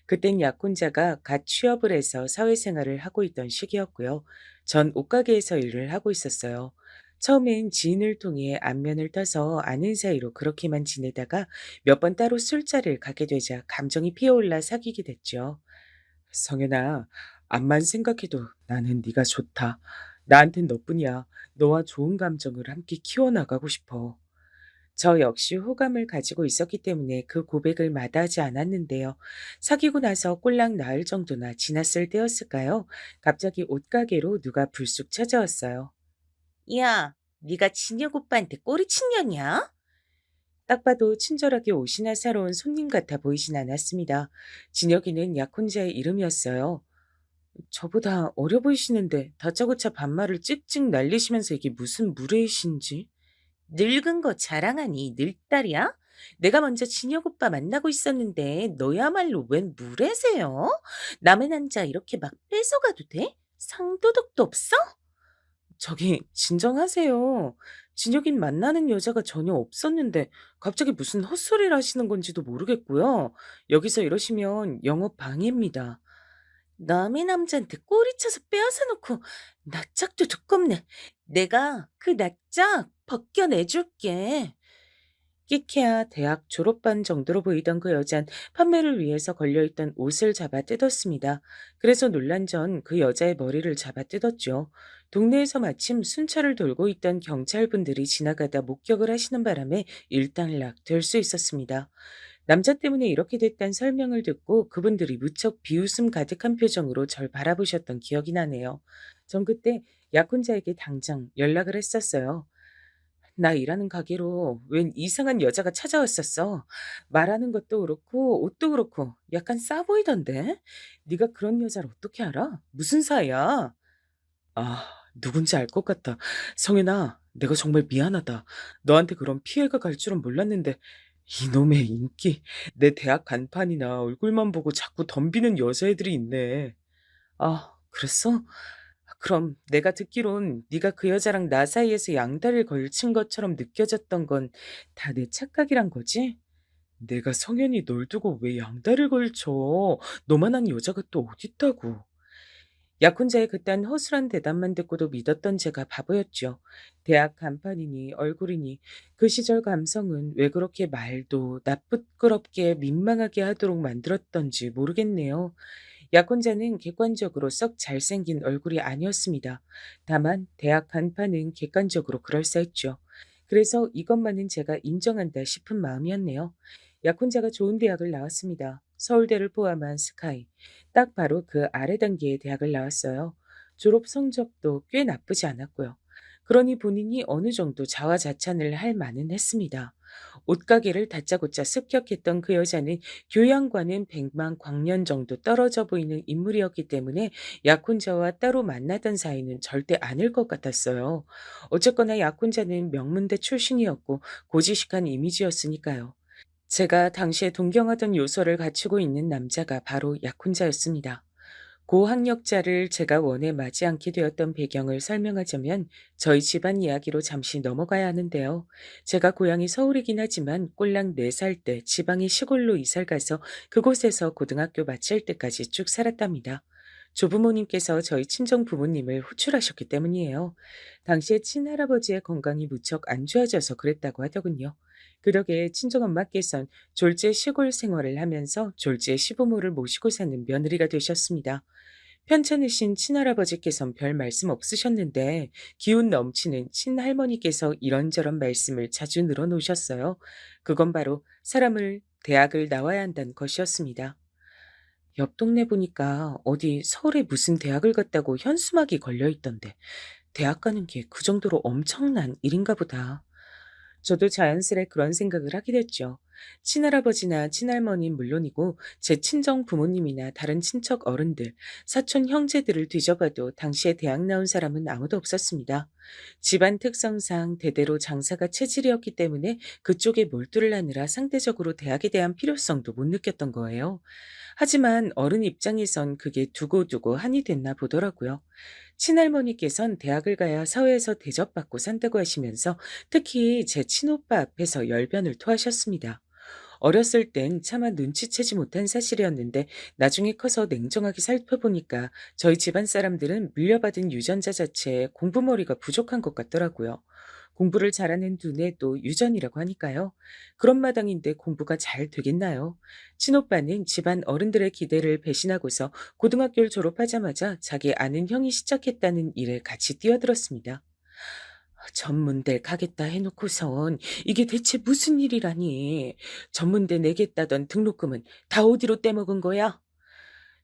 그땐 약혼자가 갓 취업을 해서 사회생활을 하고 있던 시기였고요. 전 옷가게에서 일을 하고 있었어요. 처음엔 지인을 통해 안면을 떠서 아는 사이로 그렇게만 지내다가 몇 번 따로 술자리를 가게 되자 감정이 피어올라 사귀게 됐죠. 성현아, 암만 생각해도 나는 네가 좋다. 나한텐 너뿐이야. 너와 좋은 감정을 함께 키워나가고 싶어. 저 역시 호감을 가지고 있었기 때문에 그 고백을 마다하지 않았는데요. 사귀고 나서 꼴랑 나흘 정도나 지났을 때였을까요? 갑자기 옷가게로 누가 불쑥 찾아왔어요. 야, 네가 진혁 오빠한테 꼬리친 년이야? 딱 봐도 친절하게 옷이나 사러 온 손님 같아 보이진 않았습니다. 진혁이는 약혼자의 이름이었어요. 저보다 어려 보이시는데 다짜고짜 반말을 찍찍 날리시면서 이게 무슨 무례이신지. 늙은 거 자랑하니 늙딸이야? 내가 먼저 진혁 오빠 만나고 있었는데 너야말로 웬 무례세요? 남의 남자 이렇게 막 뺏어가도 돼? 상도덕도 없어? 저기 진정하세요. 진혁인 만나는 여자가 전혀 없었는데 갑자기 무슨 헛소리를 하시는 건지도 모르겠고요. 여기서 이러시면 영업 방해입니다. 남의 남자한테 꼬리쳐서 빼앗아 놓고 낯짝도 두껍네. 내가 그 낯짝 벗겨내줄게. 끼케야 대학 졸업반 정도로 보이던 그 여잔 판매를 위해서 걸려있던 옷을 잡아 뜯었습니다. 그래서 놀란 전 그 여자의 머리를 잡아 뜯었죠. 동네에서 마침 순찰을 돌고 있던 경찰분들이 지나가다 목격을 하시는 바람에 일단락 될 수 있었습니다. 남자 때문에 이렇게 됐다는 설명을 듣고 그분들이 무척 비웃음 가득한 표정으로 절 바라보셨던 기억이 나네요. 전 그때 약혼자에게 당장 연락을 했었어요. 나 일하는 가게로 웬 이상한 여자가 찾아왔었어. 말하는 것도 그렇고 옷도 그렇고 약간 싸 보이던데? 네가 그런 여자를 어떻게 알아? 무슨 사이야? 아, 누군지 알 것 같다. 성현아, 내가 정말 미안하다. 너한테 그런 피해가 갈 줄은 몰랐는데 이놈의 인기. 내 대학 간판이나 얼굴만 보고 자꾸 덤비는 여자애들이 있네. 아, 그랬어? 그럼 내가 듣기론 네가 그 여자랑 나 사이에서 양다리를 걸친 것처럼 느껴졌던 건 다 내 착각이란 거지? 내가 성현이 널 두고 왜 양다리를 걸쳐? 너만한 여자가 또 어딨다고. 약혼자의 그딴 허술한 대답만 듣고도 믿었던 제가 바보였죠. 대학 간판이니 얼굴이니 그 시절 감성은 왜 그렇게 말도 나쁘끄럽게 민망하게 하도록 만들었던지 모르겠네요. 약혼자는 객관적으로 썩 잘생긴 얼굴이 아니었습니다. 다만 대학 간판은 객관적으로 그럴싸했죠. 그래서 이것만은 제가 인정한다 싶은 마음이었네요. 약혼자가 좋은 대학을 나왔습니다. 서울대를 포함한 스카이. 딱 바로 그 아래 단계의 대학을 나왔어요. 졸업 성적도 꽤 나쁘지 않았고요. 그러니 본인이 어느 정도 자화자찬을 할 만은 했습니다. 옷가게를 다짜고짜 습격했던 그 여자는 교양과는 백만 광년 정도 떨어져 보이는 인물이었기 때문에 약혼자와 따로 만나던 사이는 절대 아닐 것 같았어요. 어쨌거나 약혼자는 명문대 출신이었고 고지식한 이미지였으니까요. 제가 당시에 동경하던 요소를 갖추고 있는 남자가 바로 약혼자였습니다. 고학력자를 제가 원해 맞지 않게 되었던 배경을 설명하자면 저희 집안 이야기로 잠시 넘어가야 하는데요. 제가 고향이 서울이긴 하지만 꼴랑 4살 때 지방의 시골로 이사를 가서 그곳에서 고등학교 마칠 때까지 쭉 살았답니다. 조부모님께서 저희 친정 부모님을 호출하셨기 때문이에요. 당시에 친할아버지의 건강이 무척 안 좋아져서 그랬다고 하더군요. 그러게 친정엄마께선 졸지에 시골 생활을 하면서 졸지에 시부모를 모시고 사는 며느리가 되셨습니다. 편찮으신 친할아버지께선 별 말씀 없으셨는데 기운 넘치는 친할머니께서 이런저런 말씀을 자주 늘어놓으셨어요. 그건 바로 사람을 대학을 나와야 한다는 것이었습니다. 옆 동네 보니까 어디 서울에 무슨 대학을 갔다고 현수막이 걸려 있던데 대학 가는 게 그 정도로 엄청난 일인가 보다. 저도 자연스레 그런 생각을 하게 됐죠. 친할아버지나 친할머니는 물론이고 제 친정 부모님이나 다른 친척 어른들, 사촌 형제들을 뒤져봐도 당시에 대학 나온 사람은 아무도 없었습니다. 집안 특성상 대대로 장사가 체질이었기 때문에 그쪽에 몰두를 하느라 상대적으로 대학에 대한 필요성도 못 느꼈던 거예요. 하지만 어른 입장에선 그게 두고두고 한이 됐나 보더라고요. 친할머니께선 대학을 가야 사회에서 대접받고 산다고 하시면서 특히 제 친오빠 앞에서 열변을 토하셨습니다. 어렸을 땐 차마 눈치채지 못한 사실이었는데 나중에 커서 냉정하게 살펴보니까 저희 집안 사람들은 물려받은 유전자 자체에 공부머리가 부족한 것 같더라고요. 공부를 잘하는 두뇌도 유전이라고 하니까요. 그런 마당인데 공부가 잘 되겠나요? 친오빠는 집안 어른들의 기대를 배신하고서 고등학교를 졸업하자마자 자기 아는 형이 시작했다는 일에 같이 뛰어들었습니다. 전문대 가겠다 해놓고선 이게 대체 무슨 일이라니. 전문대 내겠다던 등록금은 다 어디로 떼먹은 거야?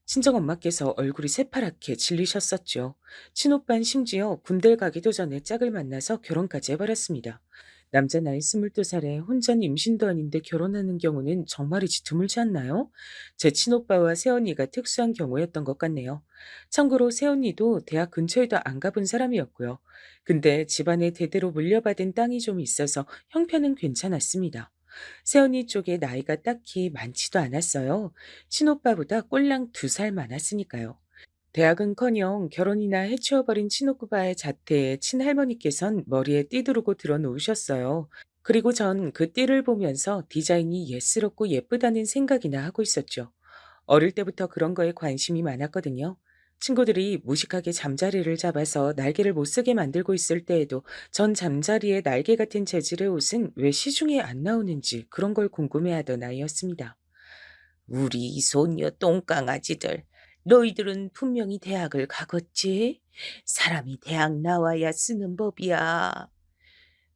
친정엄마께서 얼굴이 새파랗게 질리셨었죠. 친오빤 심지어 군대를 가기도 전에 짝을 만나서 결혼까지 해버렸습니다. 남자 나이 22살에 혼전 임신도 아닌데 결혼하는 경우는 정말이지 드물지 않나요? 제 친오빠와 새언니가 특수한 경우였던 것 같네요. 참고로 새언니도 대학 근처에도 안 가본 사람이었고요. 근데 집안에 대대로 물려받은 땅이 좀 있어서 형편은 괜찮았습니다. 새언니 쪽에 나이가 딱히 많지도 않았어요. 친오빠보다 꼴랑 2살 많았으니까요. 대학은커녕 결혼이나 해치워버린 친오빠의 자태에 친할머니께선 머리에 띠 두르고 들어놓으셨어요. 그리고 전 그 띠를 보면서 디자인이 예스럽고 예쁘다는 생각이나 하고 있었죠. 어릴 때부터 그런 거에 관심이 많았거든요. 친구들이 무식하게 잠자리를 잡아서 날개를 못 쓰게 만들고 있을 때에도 전 잠자리에 날개 같은 재질의 옷은 왜 시중에 안 나오는지 그런 걸 궁금해하던 아이였습니다. 우리 손녀 똥강아지들, 너희들은 분명히 대학을 가겠지? 사람이 대학 나와야 쓰는 법이야.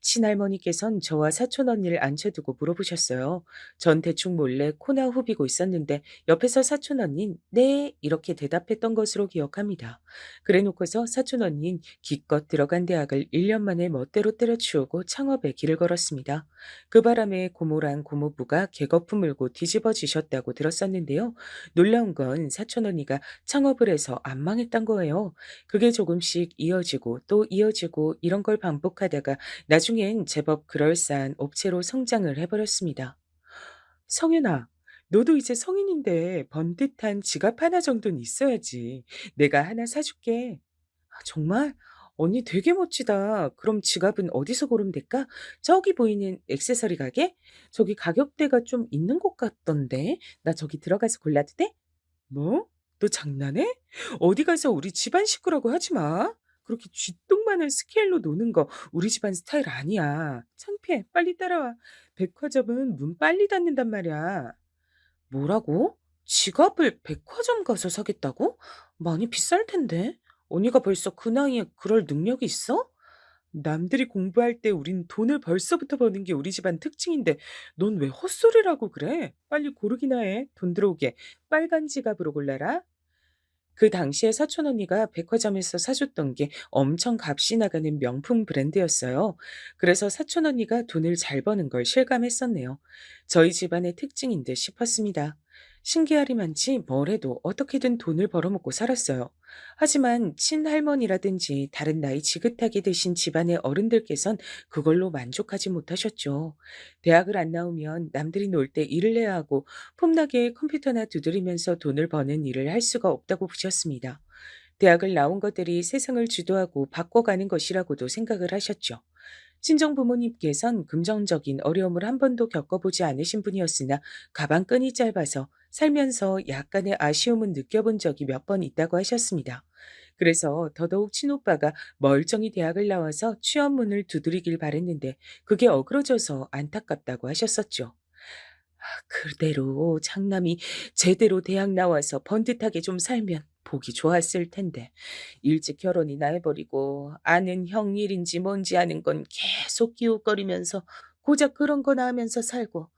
친할머니께선 저와 사촌 언니를 앉혀두고 물어보셨어요. 전 대충 몰래 코나 후비고 있었는데 옆에서 사촌 언닌 네 이렇게 대답했던 것으로 기억합니다. 그래놓고서 사촌 언닌 기껏 들어간 대학을 1년 만에 멋대로 때려치우고 창업에 길을 걸었습니다. 그 바람에 고모랑 고모부가 개거품 물고 뒤집어지셨다고 들었었는데요. 놀라운 건 사촌 언니가 창업을 해서 안 망했단 거예요. 그게 조금씩 이어지고 또 이어지고 이런 걸 반복하다가 나중엔 제법 그럴싸한 업체로 성장을 해버렸습니다. 성윤아, 너도 이제 성인인데 번듯한 지갑 하나 정도는 있어야지. 내가 하나 사줄게. 정말? 언니 되게 멋지다. 그럼 지갑은 어디서 고르면 될까? 저기 보이는 액세서리 가게? 저기 가격대가 좀 있는 것 같던데. 나 저기 들어가서 골라도 돼? 뭐? 너 장난해? 어디 가서 우리 집안 식구라고 하지 마. 그렇게 쥐똥만한 스케일로 노는 거 우리 집안 스타일 아니야. 창피해. 빨리 따라와. 백화점은 문 빨리 닫는단 말이야. 뭐라고? 지갑을 백화점 가서 사겠다고? 많이 비쌀 텐데. 언니가 벌써 그 나이에 그럴 능력이 있어? 남들이 공부할 때 우린 돈을 벌써부터 버는 게 우리 집안 특징인데 넌 왜 헛소리라고 그래? 빨리 고르기나 해. 돈 들어오게. 빨간 지갑으로 골라라. 그 당시에 사촌 언니가 백화점에서 사줬던 게 엄청 값이 나가는 명품 브랜드였어요. 그래서 사촌 언니가 돈을 잘 버는 걸 실감했었네요. 저희 집안의 특징인 듯 싶었습니다. 신기하리만치 뭘 해도 어떻게든 돈을 벌어먹고 살았어요. 하지만 친할머니라든지 다른 나이 지긋하게 드신 집안의 어른들께선 그걸로 만족하지 못하셨죠. 대학을 안 나오면 남들이 놀 때 일을 해야 하고 폼나게 컴퓨터나 두드리면서 돈을 버는 일을 할 수가 없다고 보셨습니다. 대학을 나온 것들이 세상을 주도하고 바꿔가는 것이라고도 생각을 하셨죠. 친정 부모님께선 금전적인 어려움을 한 번도 겪어보지 않으신 분이었으나 가방끈이 짧아서 살면서 약간의 아쉬움은 느껴본 적이 몇 번 있다고 하셨습니다. 그래서 더더욱 친오빠가 멀쩡히 대학을 나와서 취업문을 두드리길 바랬는데 그게 어그러져서 안타깝다고 하셨었죠. 그대로 장남이 제대로 대학 나와서 번듯하게 좀 살면 보기 좋았을 텐데 일찍 결혼이나 해버리고 아는 형 일인지 뭔지 아는 건 계속 기웃거리면서 고작 그런 거나 하면서 살고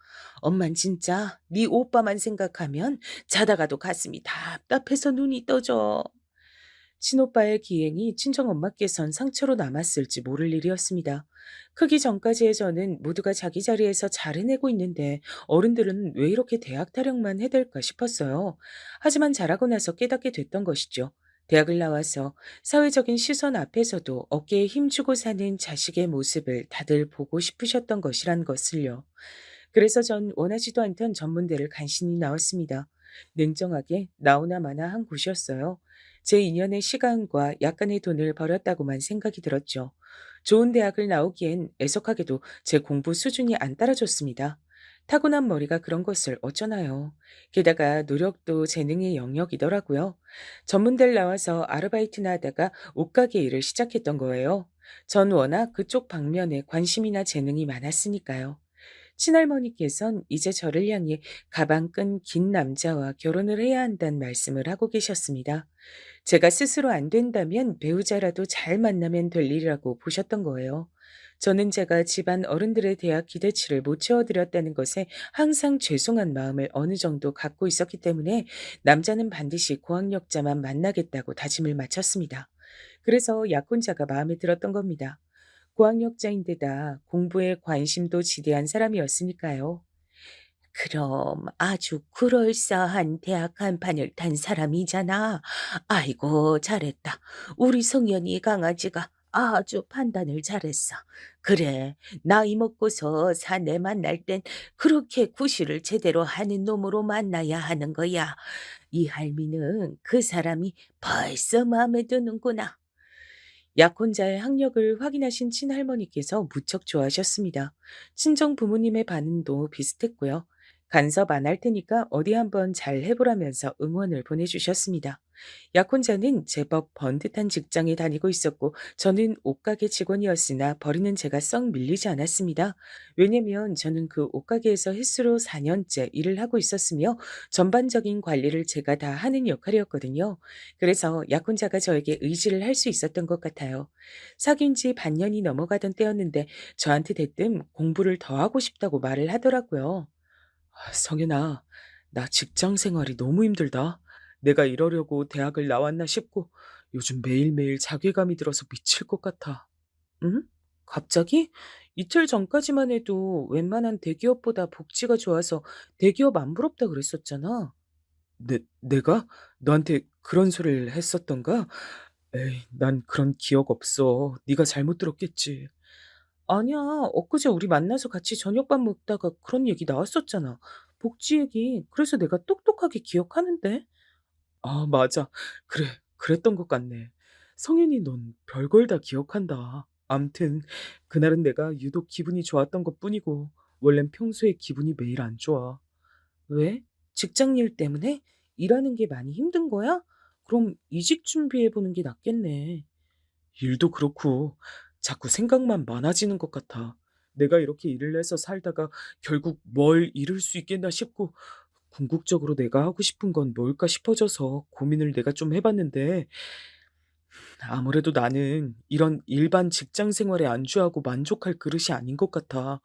엄만 진짜 네 오빠만 생각하면 자다가도 가슴이 답답해서 눈이 떠져. 친오빠의 기행이 친정엄마께선 상처로 남았을지 모를 일이었습니다. 크기 전까지의 저는 모두가 자기 자리에서 잘 해내고 있는데 어른들은 왜 이렇게 대학 타령만 해댈까 싶었어요. 하지만 자라고 나서 깨닫게 됐던 것이죠. 대학을 나와서 사회적인 시선 앞에서도 어깨에 힘주고 사는 자식의 모습을 다들 보고 싶으셨던 것이란 것을요. 그래서 전 원하지도 않던 전문대를 간신히 나왔습니다. 냉정하게 나오나 마나 한 곳이었어요. 제 인연의 시간과 약간의 돈을 버렸다고만 생각이 들었죠. 좋은 대학을 나오기엔 애석하게도 제 공부 수준이 안 따라줬습니다. 타고난 머리가 그런 것을 어쩌나요. 게다가 노력도 재능의 영역이더라고요. 전문대를 나와서 아르바이트나 하다가 옷가게 일을 시작했던 거예요. 전 워낙 그쪽 방면에 관심이나 재능이 많았으니까요. 친할머니께선 이제 저를 향해 가방 끈 긴 남자와 결혼을 해야 한다는 말씀을 하고 계셨습니다. 제가 스스로 안 된다면 배우자라도 잘 만나면 될 일이라고 보셨던 거예요. 저는 제가 집안 어른들에 대한 기대치를 못 채워드렸다는 것에 항상 죄송한 마음을 어느 정도 갖고 있었기 때문에 남자는 반드시 고학력자만 만나겠다고 다짐을 마쳤습니다. 그래서 약혼자가 마음에 들었던 겁니다. 고학력자인데다 공부에 관심도 지대한 사람이었으니까요. 그럼 아주 그럴싸한 대학 한판을 탄 사람이잖아. 아이고, 잘했다. 우리 성현이 강아지가 아주 판단을 잘했어. 그래, 나이 먹고서 사내 만날 땐 그렇게 구실을 제대로 하는 놈으로 만나야 하는 거야. 이 할미는 그 사람이 벌써 마음에 드는구나. 약혼자의 학력을 확인하신 친할머니께서 무척 좋아하셨습니다. 친정 부모님의 반응도 비슷했고요. 간섭 안 할 테니까 어디 한번 잘 해보라면서 응원을 보내주셨습니다. 약혼자는 제법 번듯한 직장에 다니고 있었고 저는 옷가게 직원이었으나 버리는 제가 썩 밀리지 않았습니다. 왜냐면 저는 그 옷가게에서 횟수로 4년째 일을 하고 있었으며 전반적인 관리를 제가 다 하는 역할이었거든요. 그래서 약혼자가 저에게 의지를 할 수 있었던 것 같아요. 사귄 지 반년이 넘어가던 때였는데 저한테 대뜸 공부를 더 하고 싶다고 말을 하더라고요. 성현아, 나 직장 생활이 너무 힘들다. 내가 이러려고 대학을 나왔나 싶고 요즘 매일매일 자괴감이 들어서 미칠 것 같아. 응? 갑자기? 이틀 전까지만 해도 웬만한 대기업보다 복지가 좋아서 대기업 안 부럽다 그랬었잖아. 내가? 너한테 그런 소리를 했었던가? 에이, 난 그런 기억 없어. 네가 잘못 들었겠지. 아니야. 엊그제 우리 만나서 같이 저녁밥 먹다가 그런 얘기 나왔었잖아. 복지 얘기. 그래서 내가 똑똑하게 기억하는데. 아, 맞아. 그래. 그랬던 것 같네. 성현이 넌 별걸 다 기억한다. 암튼 그날은 내가 유독 기분이 좋았던 것뿐이고 원래는 평소에 기분이 매일 안 좋아. 왜? 직장 일 때문에? 일하는 게 많이 힘든 거야? 그럼 이직 준비해 보는 게 낫겠네. 일도 그렇고 자꾸 생각만 많아지는 것 같아. 내가 이렇게 일을 해서 살다가 결국 뭘 이룰 수 있겠나 싶고 궁극적으로 내가 하고 싶은 건 뭘까 싶어져서 고민을 내가 좀 해봤는데 아무래도 나는 이런 일반 직장 생활에 안주하고 만족할 그릇이 아닌 것 같아.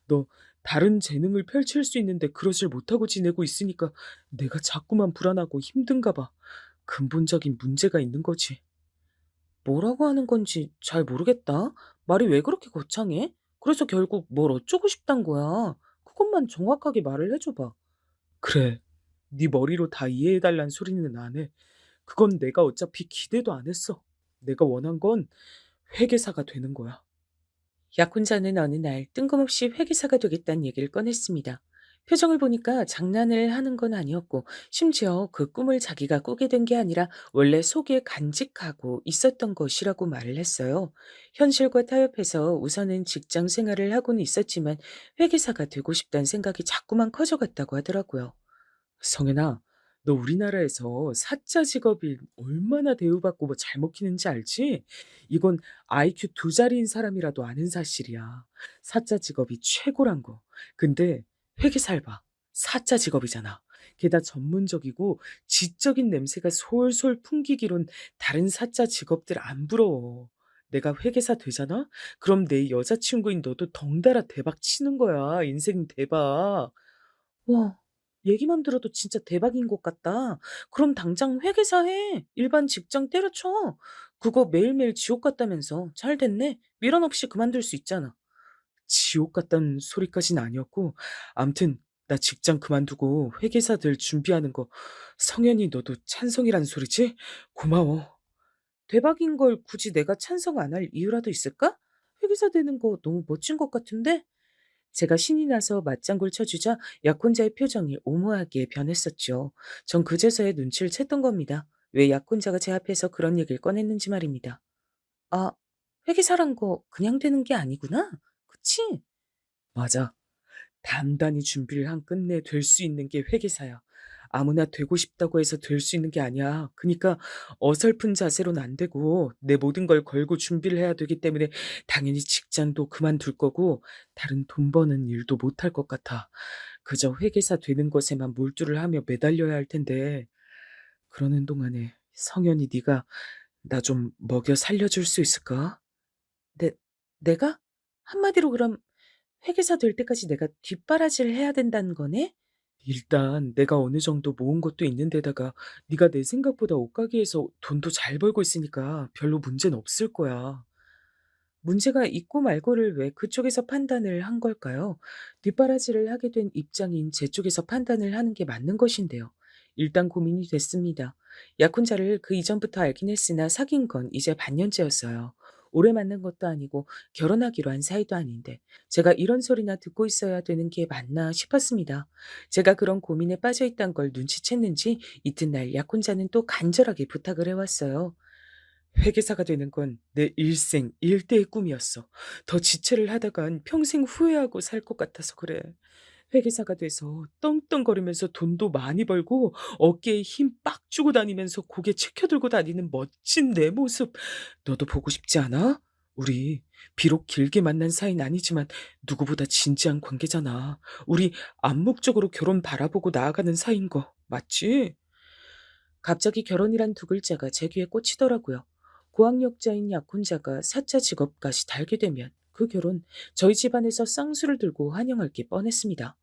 너 다른 재능을 펼칠 수 있는데 그러질 못하고 지내고 있으니까 내가 자꾸만 불안하고 힘든가 봐. 근본적인 문제가 있는 거지. 뭐라고 하는 건지 잘 모르겠다. 말이 왜 그렇게 거창해? 그래서 결국 뭘 어쩌고 싶단 거야. 그것만 정확하게 말을 해줘 봐. 그래. 네 머리로 다 이해해 달란 소리는 안 해. 그건 내가 어차피 기대도 안 했어. 내가 원한 건 회계사가 되는 거야. 약혼자는 어느 날 뜬금없이 회계사가 되겠다는 얘기를 꺼냈습니다. 표정을 보니까 장난을 하는 건 아니었고, 심지어 그 꿈을 자기가 꾸게 된 게 아니라 원래 속에 간직하고 있었던 것이라고 말을 했어요. 현실과 타협해서 우선은 직장 생활을 하고는 있었지만 회계사가 되고 싶다는 생각이 자꾸만 커져갔다고 하더라고요. 성현아, 너 우리나라에서 사짜 직업이 얼마나 대우받고 뭐 잘 먹히는지 알지? 이건 IQ 두 자리인 사람이라도 아는 사실이야. 사짜 직업이 최고란 거. 근데 회계사를 봐. 사짜 직업이잖아. 게다가 전문적이고 지적인 냄새가 솔솔 풍기기론 다른 사짜 직업들 안 부러워. 내가 회계사 되잖아? 그럼 내 여자친구인 너도 덩달아 대박 치는 거야. 인생 대박. 와. 얘기만 들어도 진짜 대박인 것 같다. 그럼 당장 회계사 해. 일반 직장 때려쳐. 그거 매일매일 지옥 같다면서. 잘 됐네. 미련 없이 그만둘 수 있잖아. 지옥 같다는 소리까진 아니었고, 암튼 나 직장 그만두고 회계사들 준비하는 거 성현이 너도 찬성이란 소리지? 고마워. 대박인 걸 굳이 내가 찬성 안 할 이유라도 있을까? 회계사 되는 거 너무 멋진 것 같은데? 제가 신이 나서 맞장구를 쳐주자 약혼자의 표정이 오모하게 변했었죠. 전 그제서야 눈치를 챘던 겁니다. 왜 약혼자가 제 앞에서 그런 얘기를 꺼냈는지 말입니다. 아, 회계사란 거 그냥 되는 게 아니구나. 그치? 맞아. 단단히 준비를 한 끝내 될 수 있는 게 회계사야. 아무나 되고 싶다고 해서 될 수 있는 게 아니야. 그니까 어설픈 자세로는 안 되고 내 모든 걸 걸고 준비를 해야 되기 때문에 당연히 직장도 그만둘 거고 다른 돈 버는 일도 못할 것 같아. 그저 회계사 되는 것에만 몰두를 하며 매달려야 할 텐데 그러는 동안에 성현이 네가 나 좀 먹여 살려줄 수 있을까? 내 내가? 한마디로 그럼 회계사 될 때까지 내가 뒷바라지를 해야 된다는 거네? 일단 내가 어느 정도 모은 것도 있는데다가 네가 내 생각보다 옷가게에서 돈도 잘 벌고 있으니까 별로 문제는 없을 거야. 문제가 있고 말고를 왜 그쪽에서 판단을 한 걸까요? 뒷바라지를 하게 된 입장인 제 쪽에서 판단을 하는 게 맞는 것인데요. 일단 고민이 됐습니다. 약혼자를 그 이전부터 알긴 했으나 사귄 건 이제 반년째였어요. 오래 만난 것도 아니고 결혼하기로 한 사이도 아닌데 제가 이런 소리나 듣고 있어야 되는 게 맞나 싶었습니다. 제가 그런 고민에 빠져 있단 걸 눈치챘는지 이튿날 약혼자는 또 간절하게 부탁을 해왔어요. 회계사가 되는 건 내 일생 일대의 꿈이었어. 더 지체를 하다간 평생 후회하고 살 것 같아서 그래. 회계사가 돼서 떵떵거리면서 돈도 많이 벌고 어깨에 힘 빡 주고 다니면서 고개 치켜들고 다니는 멋진 내 모습 너도 보고 싶지 않아? 우리 비록 길게 만난 사이는 아니지만 누구보다 진지한 관계잖아. 우리 암묵적으로 결혼 바라보고 나아가는 사이인 거 맞지? 갑자기 결혼이란 두 글자가 제 귀에 꽂히더라고요. 고학력자인 약혼자가 사차 직업까지 달게 되면 그 결혼 저희 집안에서 쌍수를 들고 환영할 게 뻔했습니다.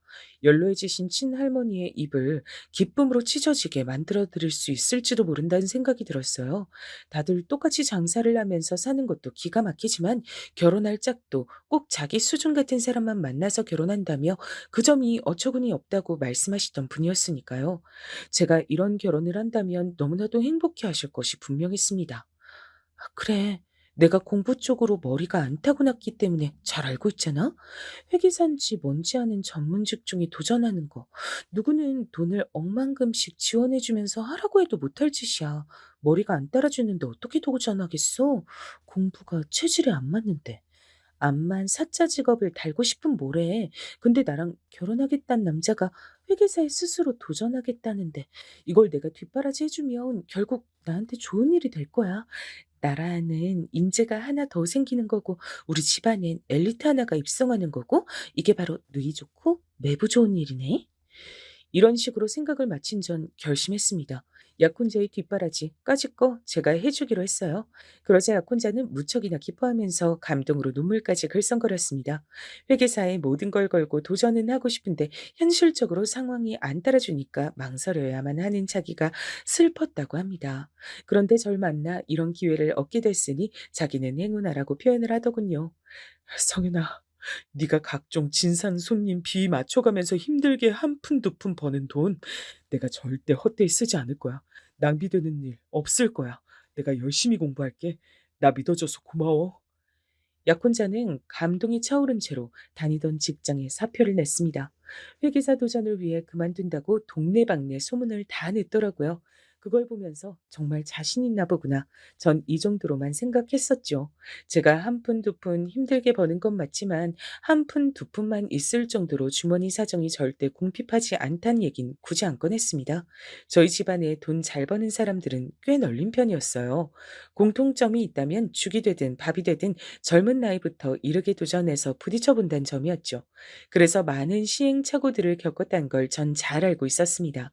연로해지신 친할머니의 입을 기쁨으로 찢어지게 만들어 드릴 수 있을지도 모른다는 생각이 들었어요. 다들 똑같이 장사를 하면서 사는 것도 기가 막히지만 결혼할 짝도 꼭 자기 수준 같은 사람만 만나서 결혼한다며 그 점이 어처구니 없다고 말씀하시던 분이었으니까요. 제가 이런 결혼을 한다면 너무나도 행복해 하실 것이 분명했습니다. 아, 그래. 내가 공부 쪽으로 머리가 안 타고났기 때문에 잘 알고 있잖아? 회계사인지 뭔지 아는 전문 직종에 도전하는 거. 누구는 돈을 억만금씩 지원해주면서 하라고 해도 못할 짓이야. 머리가 안 따라주는데 어떻게 도전하겠어? 공부가 체질에 안 맞는데. 암만 사짜 직업을 달고 싶은 뭐래. 근데 나랑 결혼하겠다는 남자가 회계사에 스스로 도전하겠다는데 이걸 내가 뒷바라지 해주면 결국 나한테 좋은 일이 될 거야. 나라는 인재가 하나 더 생기는 거고 우리 집안엔 엘리트 하나가 입성하는 거고 이게 바로 누이 좋고 매부 좋은 일이네. 이런 식으로 생각을 마친 전 결심했습니다. 약혼자의 뒷바라지 까짓 거 제가 해주기로 했어요. 그러자 약혼자는 무척이나 기뻐하면서 감동으로 눈물까지 글썽거렸습니다. 회계사에 모든 걸 걸고 도전은 하고 싶은데 현실적으로 상황이 안 따라주니까 망설여야만 하는 자기가 슬펐다고 합니다. 그런데 절 만나 이런 기회를 얻게 됐으니 자기는 행운아라고 표현을 하더군요. 성윤아, 네가 각종 진상 손님 비 맞춰가면서 힘들게 한 푼 두 푼 버는 돈 내가 절대 헛되이 쓰지 않을 거야. 낭비되는 일 없을 거야. 내가 열심히 공부할게. 나 믿어줘서 고마워. 약혼자는 감동이 차오른 채로 다니던 직장에 사표를 냈습니다. 회계사 도전을 위해 그만둔다고 동네방네 소문을 다 냈더라고요. 그걸 보면서 정말 자신 있나 보구나. 전 이 정도로만 생각했었죠. 제가 한 푼 두 푼 힘들게 버는 건 맞지만 한 푼 두 푼만 있을 정도로 주머니 사정이 절대 궁핍하지 않단 얘긴 굳이 안 꺼냈습니다. 저희 집안에 돈 잘 버는 사람들은 꽤 널린 편이었어요. 공통점이 있다면 죽이 되든 밥이 되든 젊은 나이부터 이르게 도전해서 부딪혀 본다는 점이었죠. 그래서 많은 시행착오들을 겪었다는 걸 전 잘 알고 있었습니다.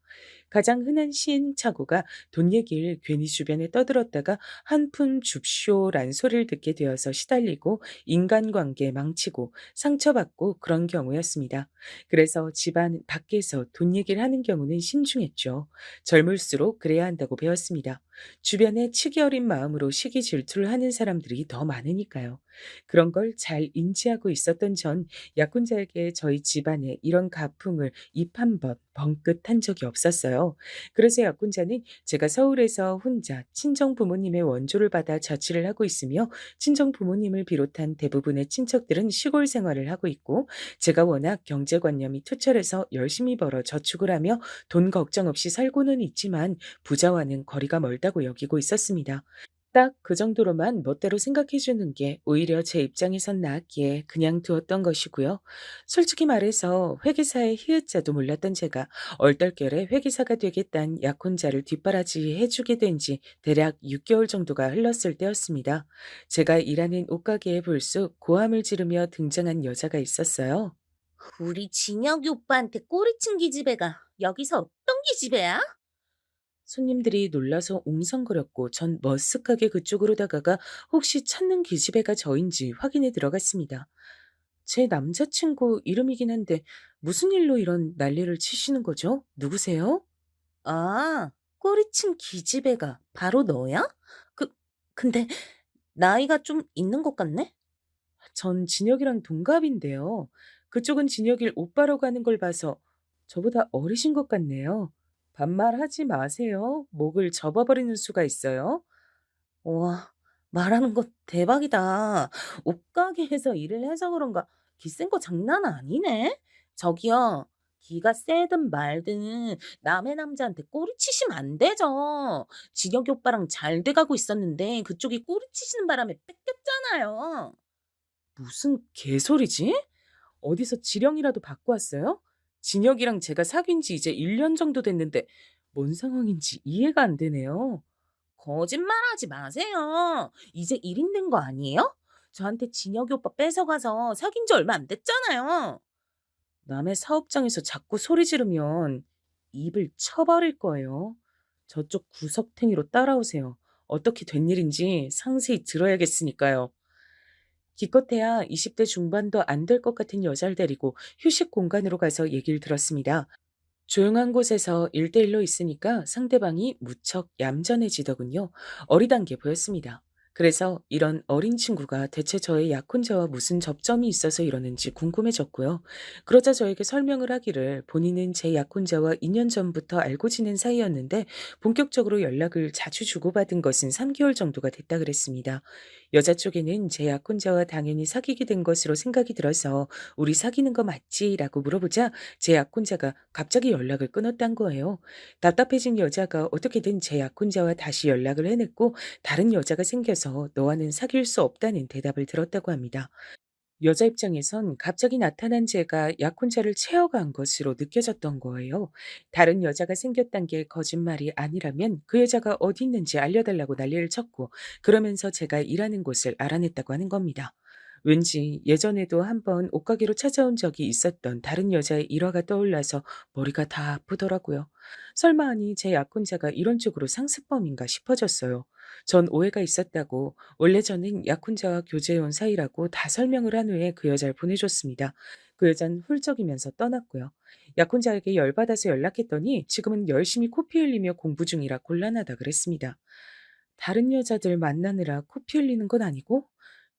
가장 흔한 시행착오가 돈 얘기를 괜히 주변에 떠들었다가 한 푼 줍쇼란 소리를 듣게 되어서 시달리고 인간관계 망치고 상처받고 그런 경우였습니다. 그래서 집안 밖에서 돈 얘기를 하는 경우는 신중했죠. 젊을수록 그래야 한다고 배웠습니다. 주변에 치기 어린 마음으로 시기 질투를 하는 사람들이 더 많으니까요. 그런 걸 잘 인지하고 있었던 전 약혼자에게 저희 집안에 이런 가풍을 입 한 번 벙긋한 적이 없었어요. 그래서 약혼자는 제가 서울에서 혼자 친정 부모님의 원조를 받아 자취를 하고 있으며 친정 부모님을 비롯한 대부분의 친척들은 시골 생활을 하고 있고 제가 워낙 경제관념이 투철해서 열심히 벌어 저축을 하며 돈 걱정 없이 살고는 있지만 부자와는 거리가 멀다고 여기고 있었습니다. 딱 그 정도로만 멋대로 생각해 주는 게 오히려 제 입장에선 나았기에 그냥 두었던 것이고요. 솔직히 말해서 회계사의 히읗자도 몰랐던 제가 얼떨결에 회계사가 되겠다는 약혼자를 뒷바라지해 주게 된 지 대략 6개월 정도가 흘렀을 때였습니다. 제가 일하는 옷가게에 불쑥 고함을 지르며 등장한 여자가 있었어요. 우리 진혁이 오빠한테 꼬리친 기집애가 여기서 어떤 기집애야? 손님들이 놀라서 웅성거렸고 전 머쓱하게 그쪽으로 다가가 혹시 찾는 기집애가 저인지 확인해 들어갔습니다. 제 남자친구 이름이긴 한데 무슨 일로 이런 난리를 치시는 거죠? 누구세요? 아, 꼬리친 기집애가 바로 너야? 그, 근데 나이가 좀 있는 것 같네? 전 진혁이랑 동갑인데요. 그쪽은 진혁일 오빠라고 하는 걸 봐서 저보다 어리신 것 같네요. 반말하지 마세요. 목을 접어버리는 수가 있어요. 와, 말하는 거 대박이다. 옷가게에서 일을 해서 그런가 기센 거 장난 아니네? 저기요, 기가 세든 말든 남의 남자한테 꼬리치시면 안 되죠. 진혁이 오빠랑 잘 돼가고 있었는데 그쪽이 꼬리치시는 바람에 뺏겼잖아요. 무슨 개소리지? 어디서 지령이라도 받고 왔어요? 진혁이랑 제가 사귄 지 이제 1년 정도 됐는데 뭔 상황인지 이해가 안 되네요. 거짓말하지 마세요. 이제 1인 된 거 아니에요? 저한테 진혁이 오빠 뺏어가서 사귄 지 얼마 안 됐잖아요. 남의 사업장에서 자꾸 소리 지르면 입을 쳐버릴 거예요. 저쪽 구석탱이로 따라오세요. 어떻게 된 일인지 상세히 들어야겠으니까요. 기껏해야 20대 중반도 안 될 것 같은 여자를 데리고 휴식 공간으로 가서 얘기를 들었습니다. 조용한 곳에서 1대1로 있으니까 상대방이 무척 얌전해지더군요. 어리단 게 보였습니다. 그래서 이런 어린 친구가 대체 저의 약혼자와 무슨 접점이 있어서 이러는지 궁금해졌고요. 그러자 저에게 설명을 하기를 본인은 제 약혼자와 2년 전부터 알고 지낸 사이였는데 본격적으로 연락을 자주 주고받은 것은 3개월 정도가 됐다 그랬습니다. 여자 쪽에는 제 약혼자와 당연히 사귀게 된 것으로 생각이 들어서 우리 사귀는 거 맞지? 라고 물어보자 제 약혼자가 갑자기 연락을 끊었단 거예요. 답답해진 여자가 어떻게든 제 약혼자와 다시 연락을 해냈고 다른 여자가 생겨서 너와는 사귈 수 없다는 대답을 들었다고 합니다. 여자 입장에선 갑자기 나타난 제가 약혼자를 채워간 것으로 느껴졌던 거예요. 다른 여자가 생겼단 게 거짓말이 아니라면 그 여자가 어디 있는지 알려달라고 난리를 쳤고 그러면서 제가 일하는 곳을 알아냈다고 하는 겁니다. 왠지 예전에도 한번 옷가게로 찾아온 적이 있었던 다른 여자의 일화가 떠올라서 머리가 다 아프더라고요. 설마 하니 제 약혼자가 이런 쪽으로 상습범인가 싶어졌어요. 전 오해가 있었다고 원래 저는 약혼자와 교제해온 사이라고 다 설명을 한 후에 그 여자를 보내줬습니다. 그 여자는 훌쩍이면서 떠났고요. 약혼자에게 열받아서 연락했더니 지금은 열심히 코피 흘리며 공부 중이라 곤란하다 그랬습니다. 다른 여자들 만나느라 코피 흘리는 건 아니고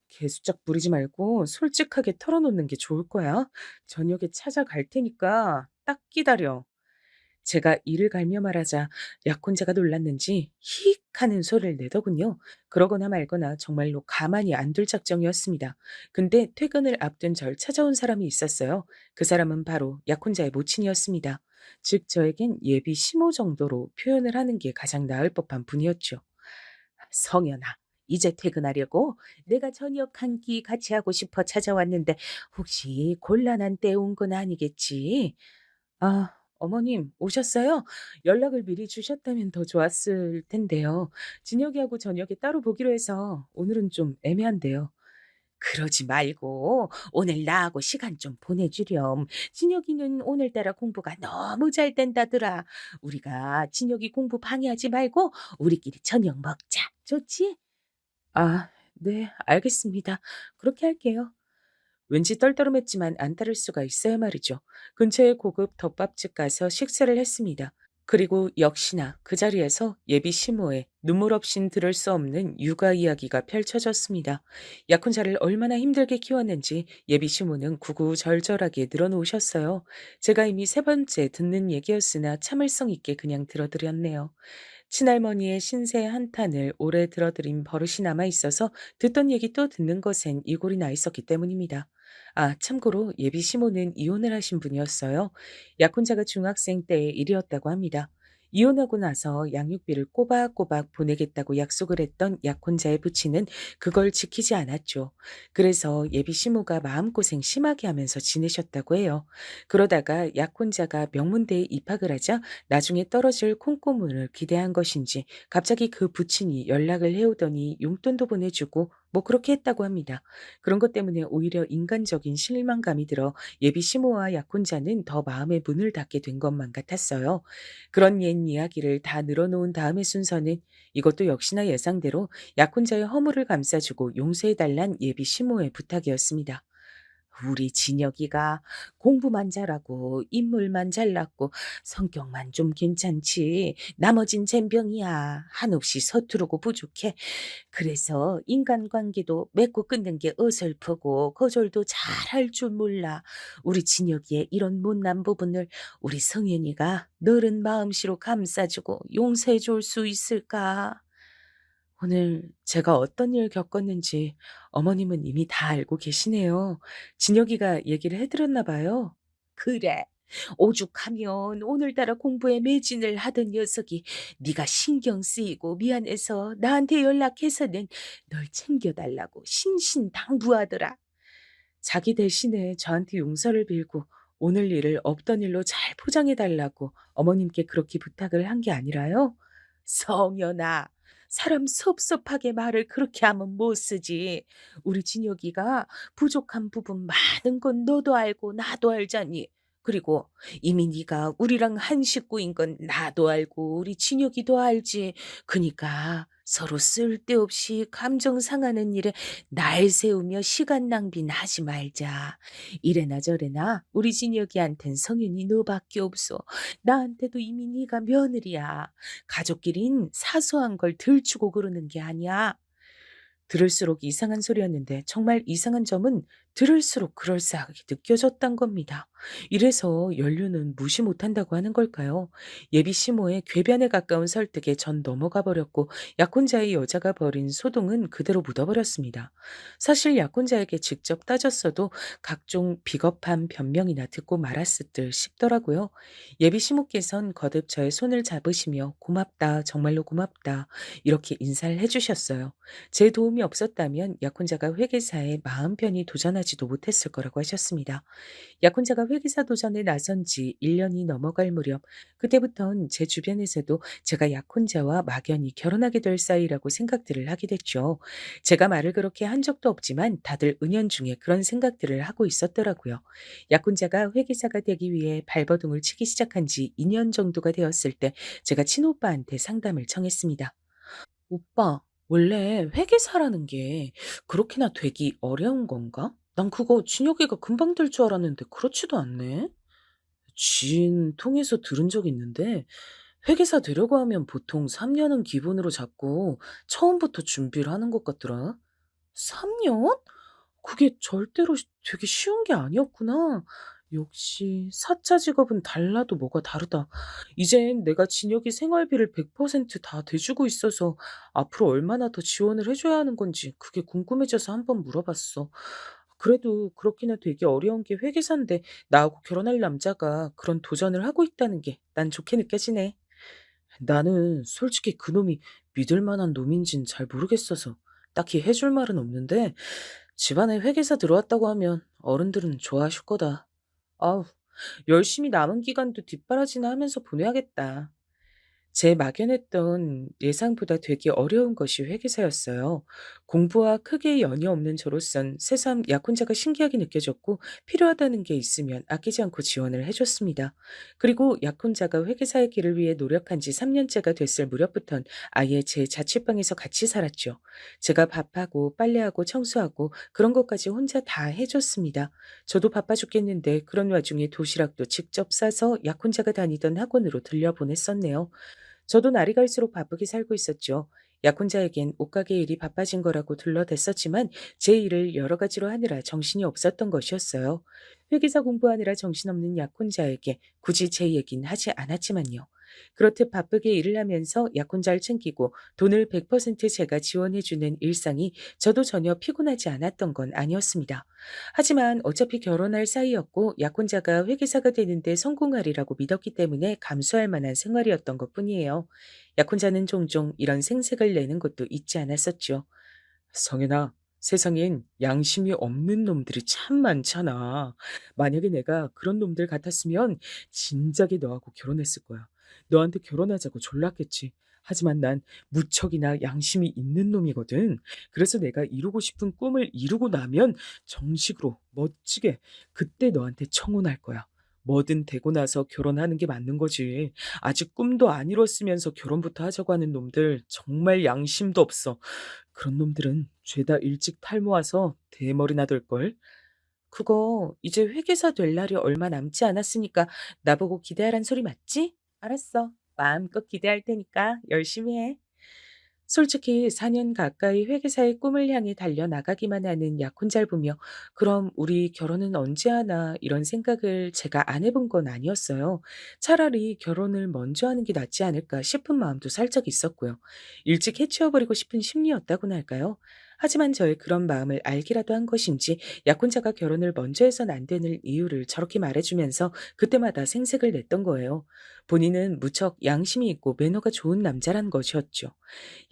개수작 부리지 말고 솔직하게 털어놓는 게 좋을 거야. 저녁에 찾아갈 테니까 딱 기다려. 제가 이를 갈며 말하자 약혼자가 놀랐는지 히익 하는 소리를 내더군요. 그러거나 말거나 정말로 가만히 안 둘 작정이었습니다. 근데 퇴근을 앞둔 절 찾아온 사람이 있었어요. 그 사람은 바로 약혼자의 모친이었습니다. 즉 저에겐 예비 시모 정도로 표현을 하는 게 가장 나을 법한 분이었죠. 성현아, 이제 퇴근하려고 내가 저녁 한 끼 같이 하고 싶어 찾아왔는데 혹시 곤란한 때 온 건 아니겠지? 아, 어머님 오셨어요? 연락을 미리 주셨다면 더 좋았을 텐데요. 진혁이하고 저녁에 따로 보기로 해서 오늘은 좀 애매한데요. 그러지 말고 오늘 나하고 시간 좀 보내주렴. 진혁이는 오늘따라 공부가 너무 잘 된다더라. 우리가 진혁이 공부 방해하지 말고 우리끼리 저녁 먹자. 좋지? 아, 네, 알겠습니다. 그렇게 할게요. 왠지 떨떠름했지만 안 따를 수가 있어야 말이죠. 근처의 고급 덮밥집 가서 식사를 했습니다. 그리고 역시나 그 자리에서 예비 시모의 눈물 없인 들을 수 없는 육아 이야기가 펼쳐졌습니다. 약혼자를 얼마나 힘들게 키웠는지 예비 시모는 구구절절하게 늘어놓으셨어요. 제가 이미 세 번째 듣는 얘기였으나 참을성 있게 그냥 들어드렸네요. 친할머니의 신세 한탄을 오래 들어드린 버릇이 남아 있어서 듣던 얘기 또 듣는 것엔 이골이 나 있었기 때문입니다. 아, 참고로 예비 시모는 이혼을 하신 분이었어요. 약혼자가 중학생 때의 일이었다고 합니다. 이혼하고 나서 양육비를 꼬박꼬박 보내겠다고 약속을 했던 약혼자의 부친은 그걸 지키지 않았죠. 그래서 예비 시모가 마음고생 심하게 하면서 지내셨다고 해요. 그러다가 약혼자가 명문대에 입학을 하자 나중에 떨어질 콩고문을 기대한 것인지 갑자기 그 부친이 연락을 해오더니 용돈도 보내주고 뭐 그렇게 했다고 합니다. 그런 것 때문에 오히려 인간적인 실망감이 들어 예비 시모와 약혼자는 더 마음의 문을 닫게 된 것만 같았어요. 그런 옛 이야기를 다 늘어놓은 다음의 순서는 이것도 역시나 예상대로 약혼자의 허물을 감싸주고 용서해달란 예비 시모의 부탁이었습니다. 우리 진혁이가 공부만 잘하고 인물만 잘났고 성격만 좀 괜찮지. 나머진 젬병이야. 한없이 서투르고 부족해. 그래서 인간관계도 맺고 끊는 게 어설프고 거절도 잘할 줄 몰라. 우리 진혁이의 이런 못난 부분을 우리 성현이가 너른 마음씨로 감싸주고 용서해 줄 수 있을까? 오늘 제가 어떤 일 겪었는지 어머님은 이미 다 알고 계시네요. 진혁이가 얘기를 해드렸나 봐요. 그래. 오죽하면 오늘따라 공부에 매진을 하던 녀석이 네가 신경 쓰이고 미안해서 나한테 연락해서는 널 챙겨달라고 신신당부하더라. 자기 대신에 저한테 용서를 빌고 오늘 일을 없던 일로 잘 포장해달라고 어머님께 그렇게 부탁을 한 게 아니라요? 성현아, 사람 섭섭하게 말을 그렇게 하면 못 쓰지. 우리 진혁이가 부족한 부분 많은 건 너도 알고 나도 알잖니. 그리고 이미 네가 우리랑 한 식구인 건 나도 알고 우리 진혁이도 알지. 그니까 서로 쓸데없이 감정 상하는 일에 날 세우며 시간 낭비는 하지 말자. 이래나 저래나 우리 진혁이한텐 성현이 너밖에 없어. 나한테도 이미 네가 며느리야. 가족끼린 사소한 걸 들추고 그러는 게 아니야. 들을수록 이상한 소리였는데 정말 이상한 점은 들을수록 그럴싸하게 느껴졌단 겁니다. 이래서 연륜은 무시 못한다고 하는 걸까요? 예비 시모의 궤변에 가까운 설득에 전 넘어가 버렸고 약혼자의 여자가 벌인 소동은 그대로 묻어버렸습니다. 사실 약혼자에게 직접 따졌어도 각종 비겁한 변명이나 듣고 말았을 듯 싶더라고요. 예비 시모께선 거듭 저의 손을 잡으시며 고맙다, 정말로 고맙다 이렇게 인사를 해주셨어요. 제 도움이 없었다면 약혼자가 회계사에 마음 편히 도전하지도 못했을 거라고 하셨습니다. 약혼자가 회계사 도전에 나선 지 1년이 넘어갈 무렵 그때부턴 제 주변에서도 제가 약혼자와 막연히 결혼하게 될 사이라고 생각들을 하게 됐죠. 제가 말을 그렇게 한 적도 없지만 다들 은연중에 그런 생각들을 하고 있었더라고요. 약혼자가 회계사가 되기 위해 발버둥을 치기 시작한 지 2년 정도가 되었을 때 제가 친오빠한테 상담을 청했습니다. 오빠, 원래 회계사라는 게 그렇게나 되기 어려운 건가? 난 그거 준혁이가 금방 될 줄 알았는데 그렇지도 않네. 지인 통해서 들은 적 있는데 회계사 되려고 하면 보통 3년은 기본으로 잡고 처음부터 준비를 하는 것 같더라. 3년? 그게 절대로 되게 쉬운 게 아니었구나. 역시 사차 직업은 달라도 뭐가 다르다. 이젠 내가 진혁이 생활비를 100%다 대주고 있어서 앞으로 얼마나 더 지원을 해줘야 하는 건지 그게 궁금해져서 한번 물어봤어. 그래도 그렇게나 되게 어려운 게 회계사인데 나하고 결혼할 남자가 그런 도전을 하고 있다는 게 난 좋게 느껴지네. 나는 솔직히 그놈이 믿을 만한 놈인진 잘 모르겠어서 딱히 해줄 말은 없는데 집안에 회계사 들어왔다고 하면 어른들은 좋아하실 거다. 아우, 열심히 남은 기간도 뒷바라지나 하면서 보내야겠다. 제 막연했던 예상보다 되게 어려운 것이 회계사였어요. 공부와 크게 연이 없는 저로선 새삼 약혼자가 신기하게 느껴졌고 필요하다는 게 있으면 아끼지 않고 지원을 해줬습니다. 그리고 약혼자가 회계사의 길을 위해 노력한 지 3년째가 됐을 무렵부턴 아예 제 자취방에서 같이 살았죠. 제가 밥하고 빨래하고 청소하고 그런 것까지 혼자 다 해줬습니다. 저도 바빠 죽겠는데 그런 와중에 도시락도 직접 싸서 약혼자가 다니던 학원으로 들려보냈었네요. 저도 날이 갈수록 바쁘게 살고 있었죠. 약혼자에겐 옷가게 일이 바빠진 거라고 둘러댔었지만 제 일을 여러 가지로 하느라 정신이 없었던 것이었어요. 회계사 공부하느라 정신없는 약혼자에게 굳이 제 얘긴 하지 않았지만요. 그렇듯 바쁘게 일을 하면서 약혼자를 챙기고 돈을 100% 제가 지원해주는 일상이 저도 전혀 피곤하지 않았던 건 아니었습니다. 하지만 어차피 결혼할 사이였고 약혼자가 회계사가 되는데 성공하리라고 믿었기 때문에 감수할 만한 생활이었던 것뿐이에요. 약혼자는 종종 이런 생색을 내는 것도 잊지 않았었죠. 성현아, 세상엔 양심이 없는 놈들이 참 많잖아. 만약에 내가 그런 놈들 같았으면 진작에 너하고 결혼했을 거야. 너한테 결혼하자고 졸랐겠지. 하지만 난 무척이나 양심이 있는 놈이거든. 그래서 내가 이루고 싶은 꿈을 이루고 나면 정식으로 멋지게 그때 너한테 청혼할 거야. 뭐든 되고 나서 결혼하는 게 맞는 거지. 아직 꿈도 안 이뤘으면서 결혼부터 하자고 하는 놈들 정말 양심도 없어. 그런 놈들은 죄다 일찍 탈모와서 대머리나 될걸? 그거 이제 회계사 될 날이 얼마 남지 않았으니까 나보고 기대하란 소리 맞지? 알았어. 마음껏 기대할 테니까 열심히 해. 솔직히 4년 가까이 회계사의 꿈을 향해 달려나가기만 하는 약혼자를 보며 그럼 우리 결혼은 언제 하나 이런 생각을 제가 안 해본 건 아니었어요. 차라리 결혼을 먼저 하는 게 낫지 않을까 싶은 마음도 살짝 있었고요. 일찍 해치워버리고 싶은 심리였다고나 할까요? 하지만 저의 그런 마음을 알기라도 한 것인지 약혼자가 결혼을 먼저 해선 안 되는 이유를 저렇게 말해주면서 그때마다 생색을 냈던 거예요. 본인은 무척 양심이 있고 매너가 좋은 남자란 것이었죠.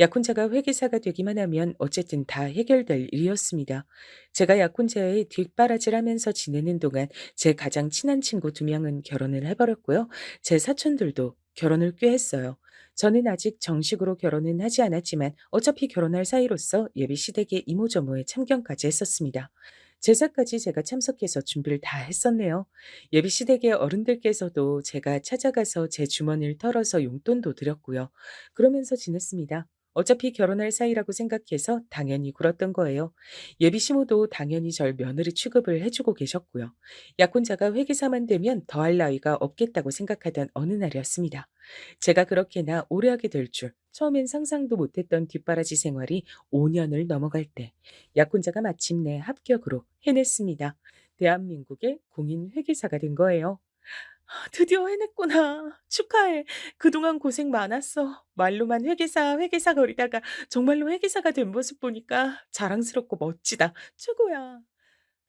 약혼자가 회계사가 되기만 하면 어쨌든 다 해결될 일이었습니다. 제가 약혼자의 뒷바라지를 하면서 지내는 동안 제 가장 친한 친구 2명은 결혼을 해버렸고요. 제 사촌들도 결혼을 꽤 했어요. 저는 아직 정식으로 결혼은 하지 않았지만 어차피 결혼할 사이로서 예비 시댁의 이모저모에 참견까지 했었습니다. 제사까지 제가 참석해서 준비를 다 했었네요. 예비 시댁의 어른들께서도 제가 찾아가서 제 주머니를 털어서 용돈도 드렸고요. 그러면서 지냈습니다. 어차피 결혼할 사이라고 생각해서 당연히 굴었던 거예요. 예비 시모도 당연히 절 며느리 취급을 해주고 계셨고요. 약혼자가 회계사만 되면 더할 나위가 없겠다고 생각하던 어느 날이었습니다. 제가 그렇게나 오래 하게 될 줄 처음엔 상상도 못했던 뒷바라지 생활이 5년을 넘어갈 때 약혼자가 마침내 합격으로 해냈습니다. 대한민국의 공인 회계사가 된 거예요. 드디어 해냈구나. 축하해. 그동안 고생 많았어. 말로만 회계사, 회계사 거리다가 정말로 회계사가 된 모습 보니까 자랑스럽고 멋지다. 최고야.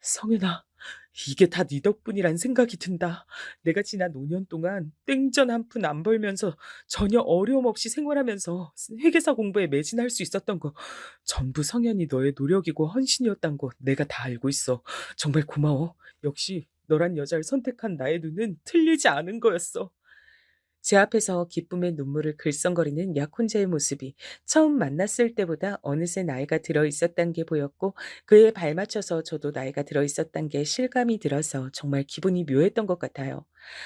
성윤아, 이게 다 네 덕분이란 생각이 든다. 내가 지난 5년 동안 땡전 한 푼 안 벌면서 전혀 어려움 없이 생활하면서 회계사 공부에 매진할 수 있었던 거 전부 성현이 너의 노력이고 헌신이었단 거 내가 다 알고 있어. 정말 고마워. 역시 너란 여자를 선택한 나의 눈은 틀리지 않은 거였어. 제 앞에서 기쁨의 눈물을 글썽거리는 약혼자의 모습이 처음 만났을 때보다 어느새 나이가 들어 있었단 게 보였고 그에 발맞춰서 저도 나이가 들어 있었단 게 실감이 들어서 정말 기분이 묘했던 것 같아요.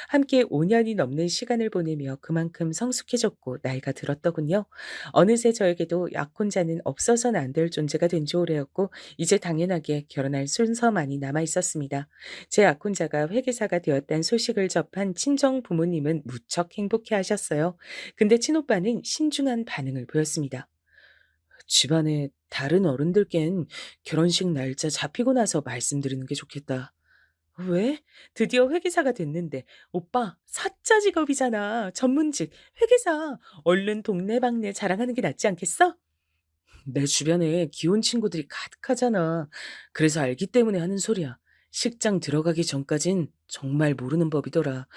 함께 5년이 넘는 시간을 보내며 그만큼 성숙해졌고 나이가 들었더군요. 어느새 저에게도 약혼자는 없어서는 안 될 존재가 된 지 오래였고 이제 당연하게 결혼할 순서만이 남아 있었습니다. 제 약혼자가 회계사가 되었다는 소식을 접한 친정 부모님은 무척 행복해 하셨어요. 근데 친오빠는 신중한 반응을 보였습니다. 집안에 다른 어른들께는 결혼식 날짜 잡히고 나서 말씀드리는 게 좋겠다. 왜? 드디어 회계사가 됐는데. 오빠, 사짜 직업이잖아. 전문직, 회계사. 얼른 동네방네 자랑하는 게 낫지 않겠어? 내 주변에 기혼 친구들이 가득하잖아. 그래서 알기 때문에 하는 소리야. 식장 들어가기 전까진 정말 모르는 법이더라.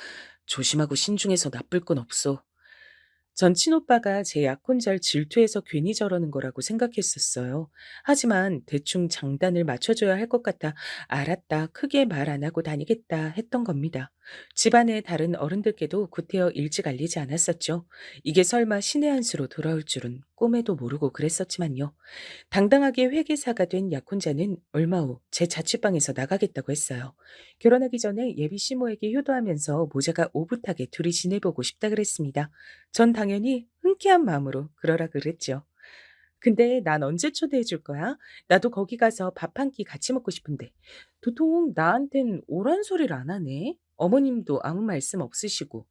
조심하고 신중해서 나쁠 건 없어. 전 친오빠가 제 약혼자를 질투해서 괜히 저러는 거라고 생각했었어요. 하지만 대충 장단을 맞춰줘야 할 것 같아 알았다, 크게 말 안 하고 다니겠다 했던 겁니다. 집안의 다른 어른들께도 구태여 일찍 알리지 않았었죠. 이게 설마 신의 한 수로 돌아올 줄은 꿈에도 모르고 그랬었지만요. 당당하게 회계사가 된 약혼자는 얼마 후 제 자취방에서 나가겠다고 했어요. 결혼하기 전에 예비 시모에게 효도하면서 모자가 오붓하게 둘이 지내보고 싶다 그랬습니다. 전 당연히 흔쾌한 마음으로 그러라 그랬죠. 근데 난 언제 초대해 줄 거야? 나도 거기 가서 밥 한 끼 같이 먹고 싶은데. 도통 나한텐 오란 소리를 안 하네. 어머님도 아무 말씀 없으시고.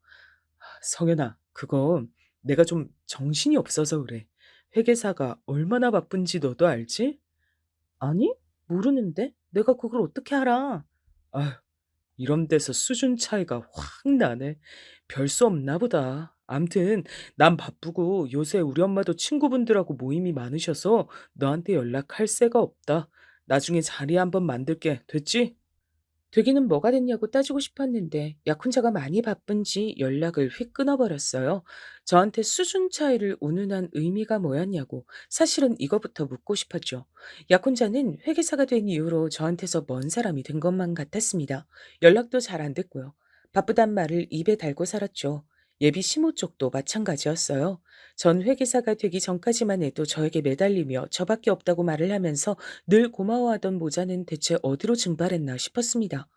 성현아, 그건 내가 좀 정신이 없어서 그래. 회계사가 얼마나 바쁜지 너도 알지? 아니? 모르는데? 내가 그걸 어떻게 알아? 아휴, 이런 데서 수준 차이가 확 나네. 별 수 없나 보다. 암튼 난 바쁘고 요새 우리 엄마도 친구분들하고 모임이 많으셔서 너한테 연락할 새가 없다. 나중에 자리 한번 만들게. 됐지? 되기는 뭐가 됐냐고 따지고 싶었는데 약혼자가 많이 바쁜지 연락을 휙 끊어버렸어요. 저한테 수준 차이를 운운한 의미가 뭐였냐고 사실은 이거부터 묻고 싶었죠. 약혼자는 회계사가 된 이후로 저한테서 먼 사람이 된 것만 같았습니다. 연락도 잘 안 됐고요. 바쁘단 말을 입에 달고 살았죠. 예비 시모 쪽도 마찬가지였어요. 전 회계사가 되기 전까지만 해도 저에게 매달리며 저밖에 없다고 말을 하면서 늘 고마워하던 모자는 대체 어디로 증발했나 싶었습니다.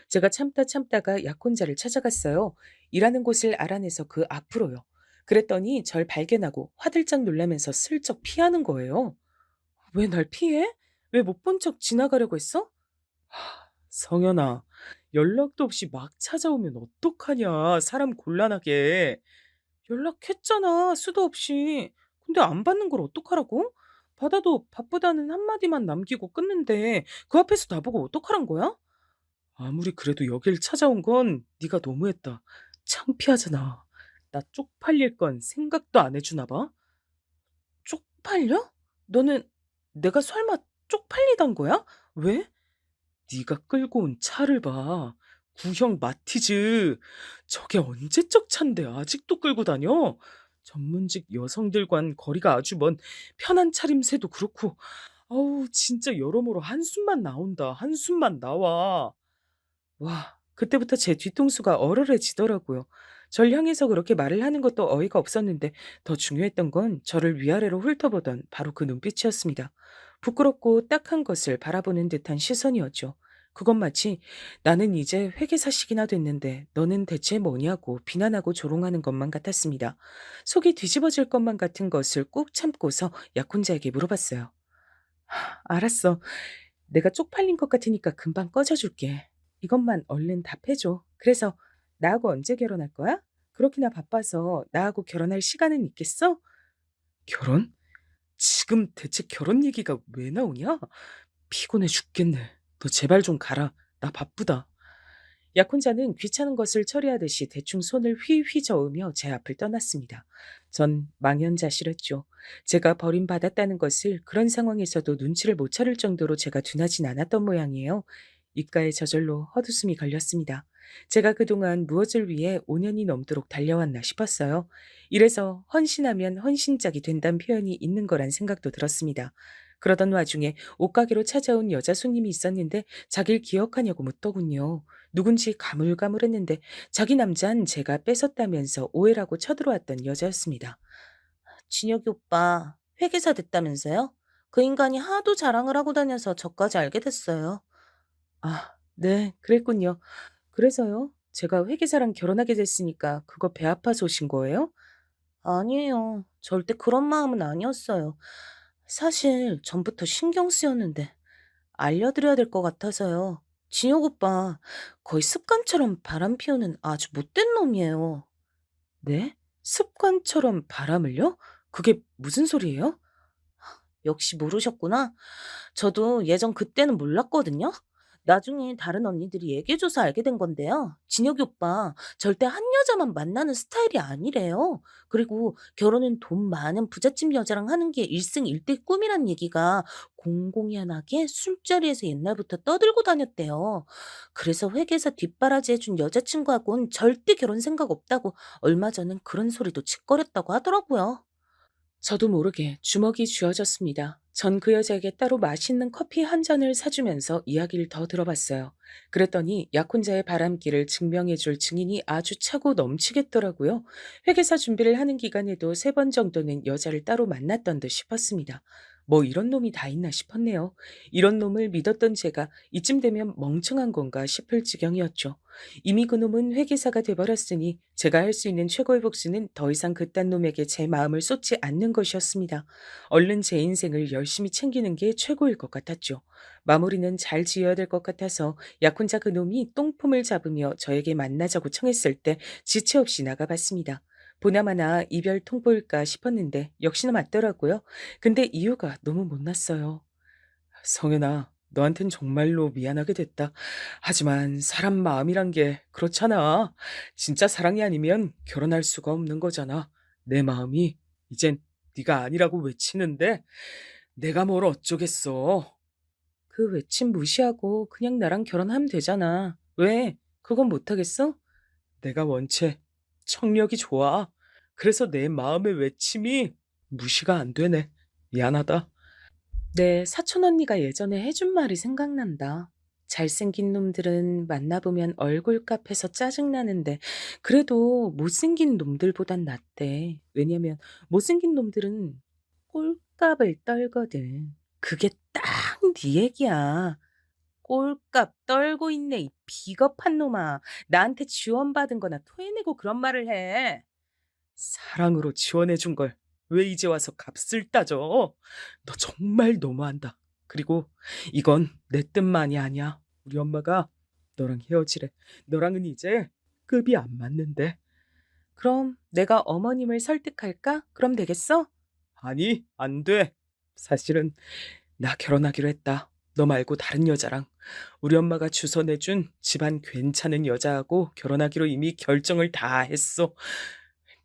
제가 참다 참다가 약혼자를 찾아갔어요. 일하는 곳을 알아내서 그 앞으로요. 그랬더니 절 발견하고 화들짝 놀라면서 슬쩍 피하는 거예요. 왜 날 피해? 왜 못 본 척 지나가려고 했어? 성현아, 연락도 없이 막 찾아오면 어떡하냐, 사람 곤란하게. 연락했잖아, 수도 없이. 근데 안 받는 걸 어떡하라고? 받아도 바쁘다는 한마디만 남기고 끊는데 그 앞에서 나보고 어떡하란 거야? 아무리 그래도 여길 찾아온 건 네가 너무했다. 창피하잖아. 나 쪽팔릴 건 생각도 안 해주나 봐. 쪽팔려? 너는 내가 설마 쪽팔리단 거야? 왜? 네가 끌고 온 차를 봐. 구형 마티즈. 저게 언제적 차인데 아직도 끌고 다녀? 전문직 여성들과는 거리가 아주 먼 편한 차림새도 그렇고 아우 진짜 여러모로 한숨만 나온다. 한숨만 나와. 와, 그때부터 제 뒤통수가 얼얼해지더라고요. 절 향해서 그렇게 말을 하는 것도 어이가 없었는데 더 중요했던 건 저를 위아래로 훑어보던 바로 그 눈빛이었습니다. 부끄럽고 딱한 것을 바라보는 듯한 시선이었죠. 그건 마치 나는 이제 회계사식이나 됐는데 너는 대체 뭐냐고 비난하고 조롱하는 것만 같았습니다. 속이 뒤집어질 것만 같은 것을 꾹 참고서 약혼자에게 물어봤어요. 알았어. 내가 쪽팔린 것 같으니까 금방 꺼져줄게. 이것만 얼른 답해줘. 그래서 나하고 언제 결혼할 거야? 그렇게나 바빠서 나하고 결혼할 시간은 있겠어? 결혼? 지금 대체 결혼 얘기가 왜 나오냐? 피곤해 죽겠네. 너 제발 좀 가라. 나 바쁘다. 약혼자는 귀찮은 것을 처리하듯이 대충 손을 휘휘 저으며 제 앞을 떠났습니다. 전 망연자실했죠. 제가 버림받았다는 것을 그런 상황에서도 눈치를 못 차릴 정도로 제가 둔하진 않았던 모양이에요. 입가에 저절로 헛웃음이 걸렸습니다. 제가 그동안 무엇을 위해 5년이 넘도록 달려왔나 싶었어요. 이래서 헌신하면 헌신짝이 된다는 표현이 있는 거란 생각도 들었습니다. 그러던 와중에 옷가게로 찾아온 여자 손님이 있었는데 자기를 기억하냐고 묻더군요. 누군지 가물가물했는데 자기 남잔 제가 뺏었다면서 오해라고 쳐들어왔던 여자였습니다. 진혁이 오빠 회계사 됐다면서요? 그 인간이 하도 자랑을 하고 다녀서 저까지 알게 됐어요. 아, 네, 그랬군요. 그래서요? 제가 회계사랑 결혼하게 됐으니까 그거 배 아파서 오신 거예요? 아니에요. 절대 그런 마음은 아니었어요. 사실 전부터 신경 쓰였는데 알려드려야 될 것 같아서요. 진혁 오빠 거의 습관처럼 바람 피우는 아주 못된 놈이에요. 네? 습관처럼 바람을요? 그게 무슨 소리예요? 역시 모르셨구나. 저도 예전 그때는 몰랐거든요. 나중에 다른 언니들이 얘기해줘서 알게 된 건데요. 진혁이 오빠 절대 한 여자만 만나는 스타일이 아니래요. 그리고 결혼은 돈 많은 부잣집 여자랑 하는 게 일승일대 꿈이란 얘기가 공공연하게 술자리에서 옛날부터 떠들고 다녔대요. 그래서 회계사 뒷바라지 해준 여자친구하고는 절대 결혼 생각 없다고 얼마 전엔 그런 소리도 짓거렸다고 하더라고요. 저도 모르게 주먹이 쥐어졌습니다. 전 그 여자에게 따로 맛있는 커피 한 잔을 사주면서 이야기를 더 들어봤어요. 그랬더니 약혼자의 바람길을 증명해줄 증인이 아주 차고 넘치겠더라고요. 회계사 준비를 하는 기간에도 3번 정도는 여자를 따로 만났던 듯 싶었습니다. 뭐 이런 놈이 다 있나 싶었네요. 이런 놈을 믿었던 제가 이쯤 되면 멍청한 건가 싶을 지경이었죠. 이미 그놈은 회계사가 돼버렸으니 제가 할 수 있는 최고의 복수는 더 이상 그딴 놈에게 제 마음을 쏟지 않는 것이었습니다. 얼른 제 인생을 열심히 챙기는 게 최고일 것 같았죠. 마무리는 잘 지어야 될 것 같아서 약혼자 그놈이 똥폼을 잡으며 저에게 만나자고 청했을 때 지체 없이 나가봤습니다. 보나마나 이별 통보일까 싶었는데 역시나 맞더라고요. 근데 이유가 너무 못났어요. 성현아, 너한텐 정말로 미안하게 됐다. 하지만 사람 마음이란 게 그렇잖아. 진짜 사랑이 아니면 결혼할 수가 없는 거잖아. 내 마음이 이젠 네가 아니라고 외치는데 내가 뭘 어쩌겠어. 그 외침 무시하고 그냥 나랑 결혼하면 되잖아. 왜? 그건 못하겠어? 내가 원체 청력이 좋아. 그래서 내 마음의 외침이 무시가 안 되네. 미안하다. 네, 사촌 언니가 예전에 해준 말이 생각난다. 잘생긴 놈들은 만나보면 얼굴값에서 짜증나는데 그래도 못생긴 놈들보단 낫대. 왜냐면 못생긴 놈들은 꼴값을 떨거든. 그게 딱 네 얘기야. 꼴값 떨고 있네, 이 비겁한 놈아. 나한테 지원받은 거나 토해내고 그런 말을 해. 사랑으로 지원해준 걸 왜 이제 와서 값을 따져? 너 정말 너무한다. 그리고 이건 내 뜻만이 아니야. 우리 엄마가 너랑 헤어지래. 너랑은 이제 급이 안 맞는데. 그럼 내가 어머님을 설득할까? 그럼 되겠어? 아니, 안 돼. 사실은 나 결혼하기로 했다. 너 말고 다른 여자랑. 우리 엄마가 주소 내준 집안 괜찮은 여자하고 결혼하기로 이미 결정을 다 했어.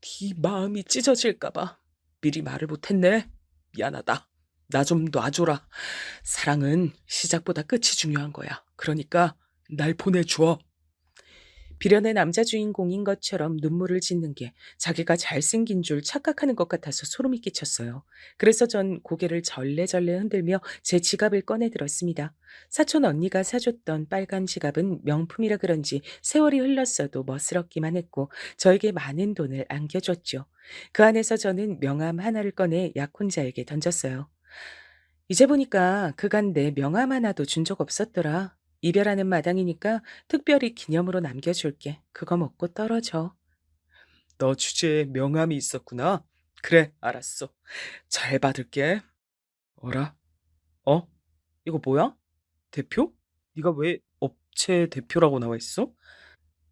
네 마음이 찢어질까 봐 미리 말을 못했네. 미안하다. 나 좀 놔줘라. 사랑은 시작보다 끝이 중요한 거야. 그러니까 날 보내줘. 비련의 남자 주인공인 것처럼 눈물을 짓는 게 자기가 잘생긴 줄 착각하는 것 같아서 소름이 끼쳤어요. 그래서 전 고개를 절레절레 흔들며 제 지갑을 꺼내 들었습니다. 사촌 언니가 사줬던 빨간 지갑은 명품이라 그런지 세월이 흘렀어도 멋스럽기만 했고 저에게 많은 돈을 안겨줬죠. 그 안에서 저는 명함 하나를 꺼내 약혼자에게 던졌어요. 이제 보니까 그간 내 명함 하나도 준 적 없었더라. 이별하는 마당이니까 특별히 기념으로 남겨줄게. 그거 먹고 떨어져. 너 주제에 명함이 있었구나. 그래, 알았어. 잘 받을게. 어라? 어? 이거 뭐야? 대표? 네가 왜 업체 대표라고 나와 있어?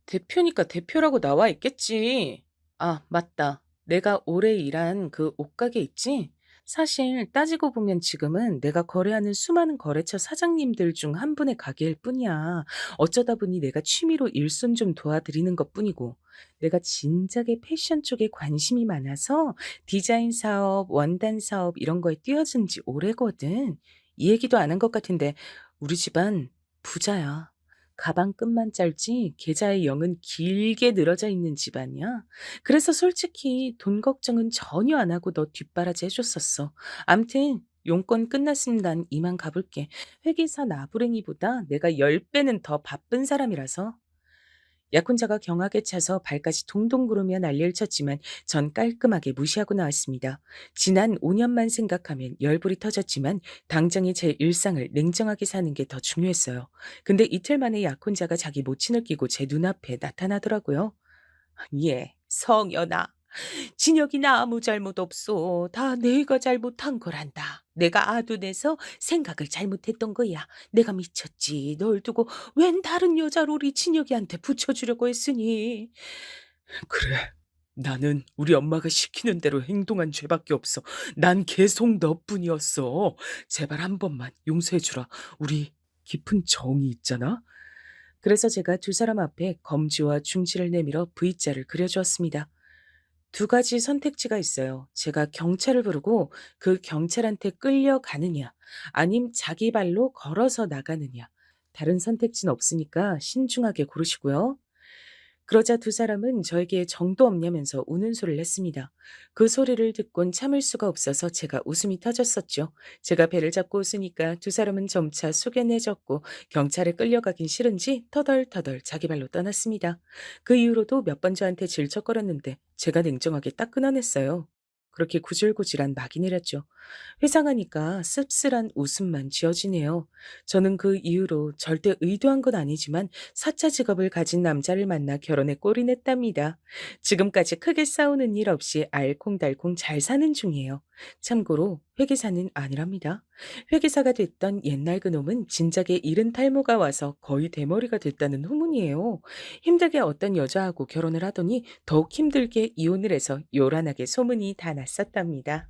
대표니까 대표라고 나와 있겠지. 아, 맞다. 내가 오래 일한 그 옷가게 있지? 사실 따지고 보면 지금은 내가 거래하는 수많은 거래처 사장님들 중 한 분의 가게일 뿐이야. 어쩌다 보니 내가 취미로 일손 좀 도와드리는 것뿐이고, 내가 진작에 패션 쪽에 관심이 많아서 디자인 사업, 원단 사업 이런 거에 뛰어든 지 오래거든. 이 얘기도 안 한 것 같은데 우리 집안 부자야. 가방 끈만 짧지 계좌의 영은 길게 늘어져 있는 집안이야. 그래서 솔직히 돈 걱정은 전혀 안 하고 너 뒷바라지 해줬었어. 암튼 용건 끝났으면 난 이만 가볼게. 회계사 나부랭이보다 내가 10배는 더 바쁜 사람이라서. 약혼자가 경악에 차서 발까지 동동 구르며 난리를 쳤지만 전 깔끔하게 무시하고 나왔습니다. 지난 5년만 생각하면 열불이 터졌지만 당장의 제 일상을 냉정하게 사는 게 더 중요했어요. 근데 이틀 만에 약혼자가 자기 모친을 끼고 제 눈앞에 나타나더라고요. 예, 성연아. 진혁이 나 아무 잘못 없어. 다 내가 잘못한 거란다. 내가 아둔해서 생각을 잘못했던 거야. 내가 미쳤지. 널 두고 웬 다른 여자를 우리 진혁이한테 붙여주려고 했으니. 그래. 나는 우리 엄마가 시키는 대로 행동한 죄밖에 없어. 난 계속 너뿐이었어. 제발 한 번만 용서해주라. 우리 깊은 정이 있잖아. 그래서 제가 두 사람 앞에 검지와 중지를 내밀어 V자를 그려주었습니다. 두 가지 선택지가 있어요. 제가 경찰을 부르고 그 경찰한테 끌려가느냐, 아님 자기 발로 걸어서 나가느냐. 다른 선택지는 없으니까 신중하게 고르시고요. 그러자 두 사람은 저에게 정도 없냐면서 우는 소리를 했습니다. 그 소리를 듣곤 참을 수가 없어서 제가 웃음이 터졌었죠. 제가 배를 잡고 웃으니까 두 사람은 점차 숙연해졌고 경찰에 끌려가긴 싫은지 터덜터덜 자기 발로 떠났습니다. 그 이후로도 몇 번 저한테 질척거렸는데 제가 냉정하게 딱 끊어냈어요. 그렇게 구질구질한 막이 내렸죠. 회상하니까 씁쓸한 웃음만 지어지네요. 저는 그 이후로 절대 의도한 건 아니지만 4차 직업을 가진 남자를 만나 결혼에 꼴이 냈답니다. 지금까지 크게 싸우는 일 없이 알콩달콩 잘 사는 중이에요. 참고로 회계사는 아니랍니다. 회계사가 됐던 옛날 그놈은 진작에 이른 탈모가 와서 거의 대머리가 됐다는 후문이에요. 힘들게 어떤 여자하고 결혼을 하더니 더욱 힘들게 이혼을 해서 요란하게 소문이 다 났었답니다.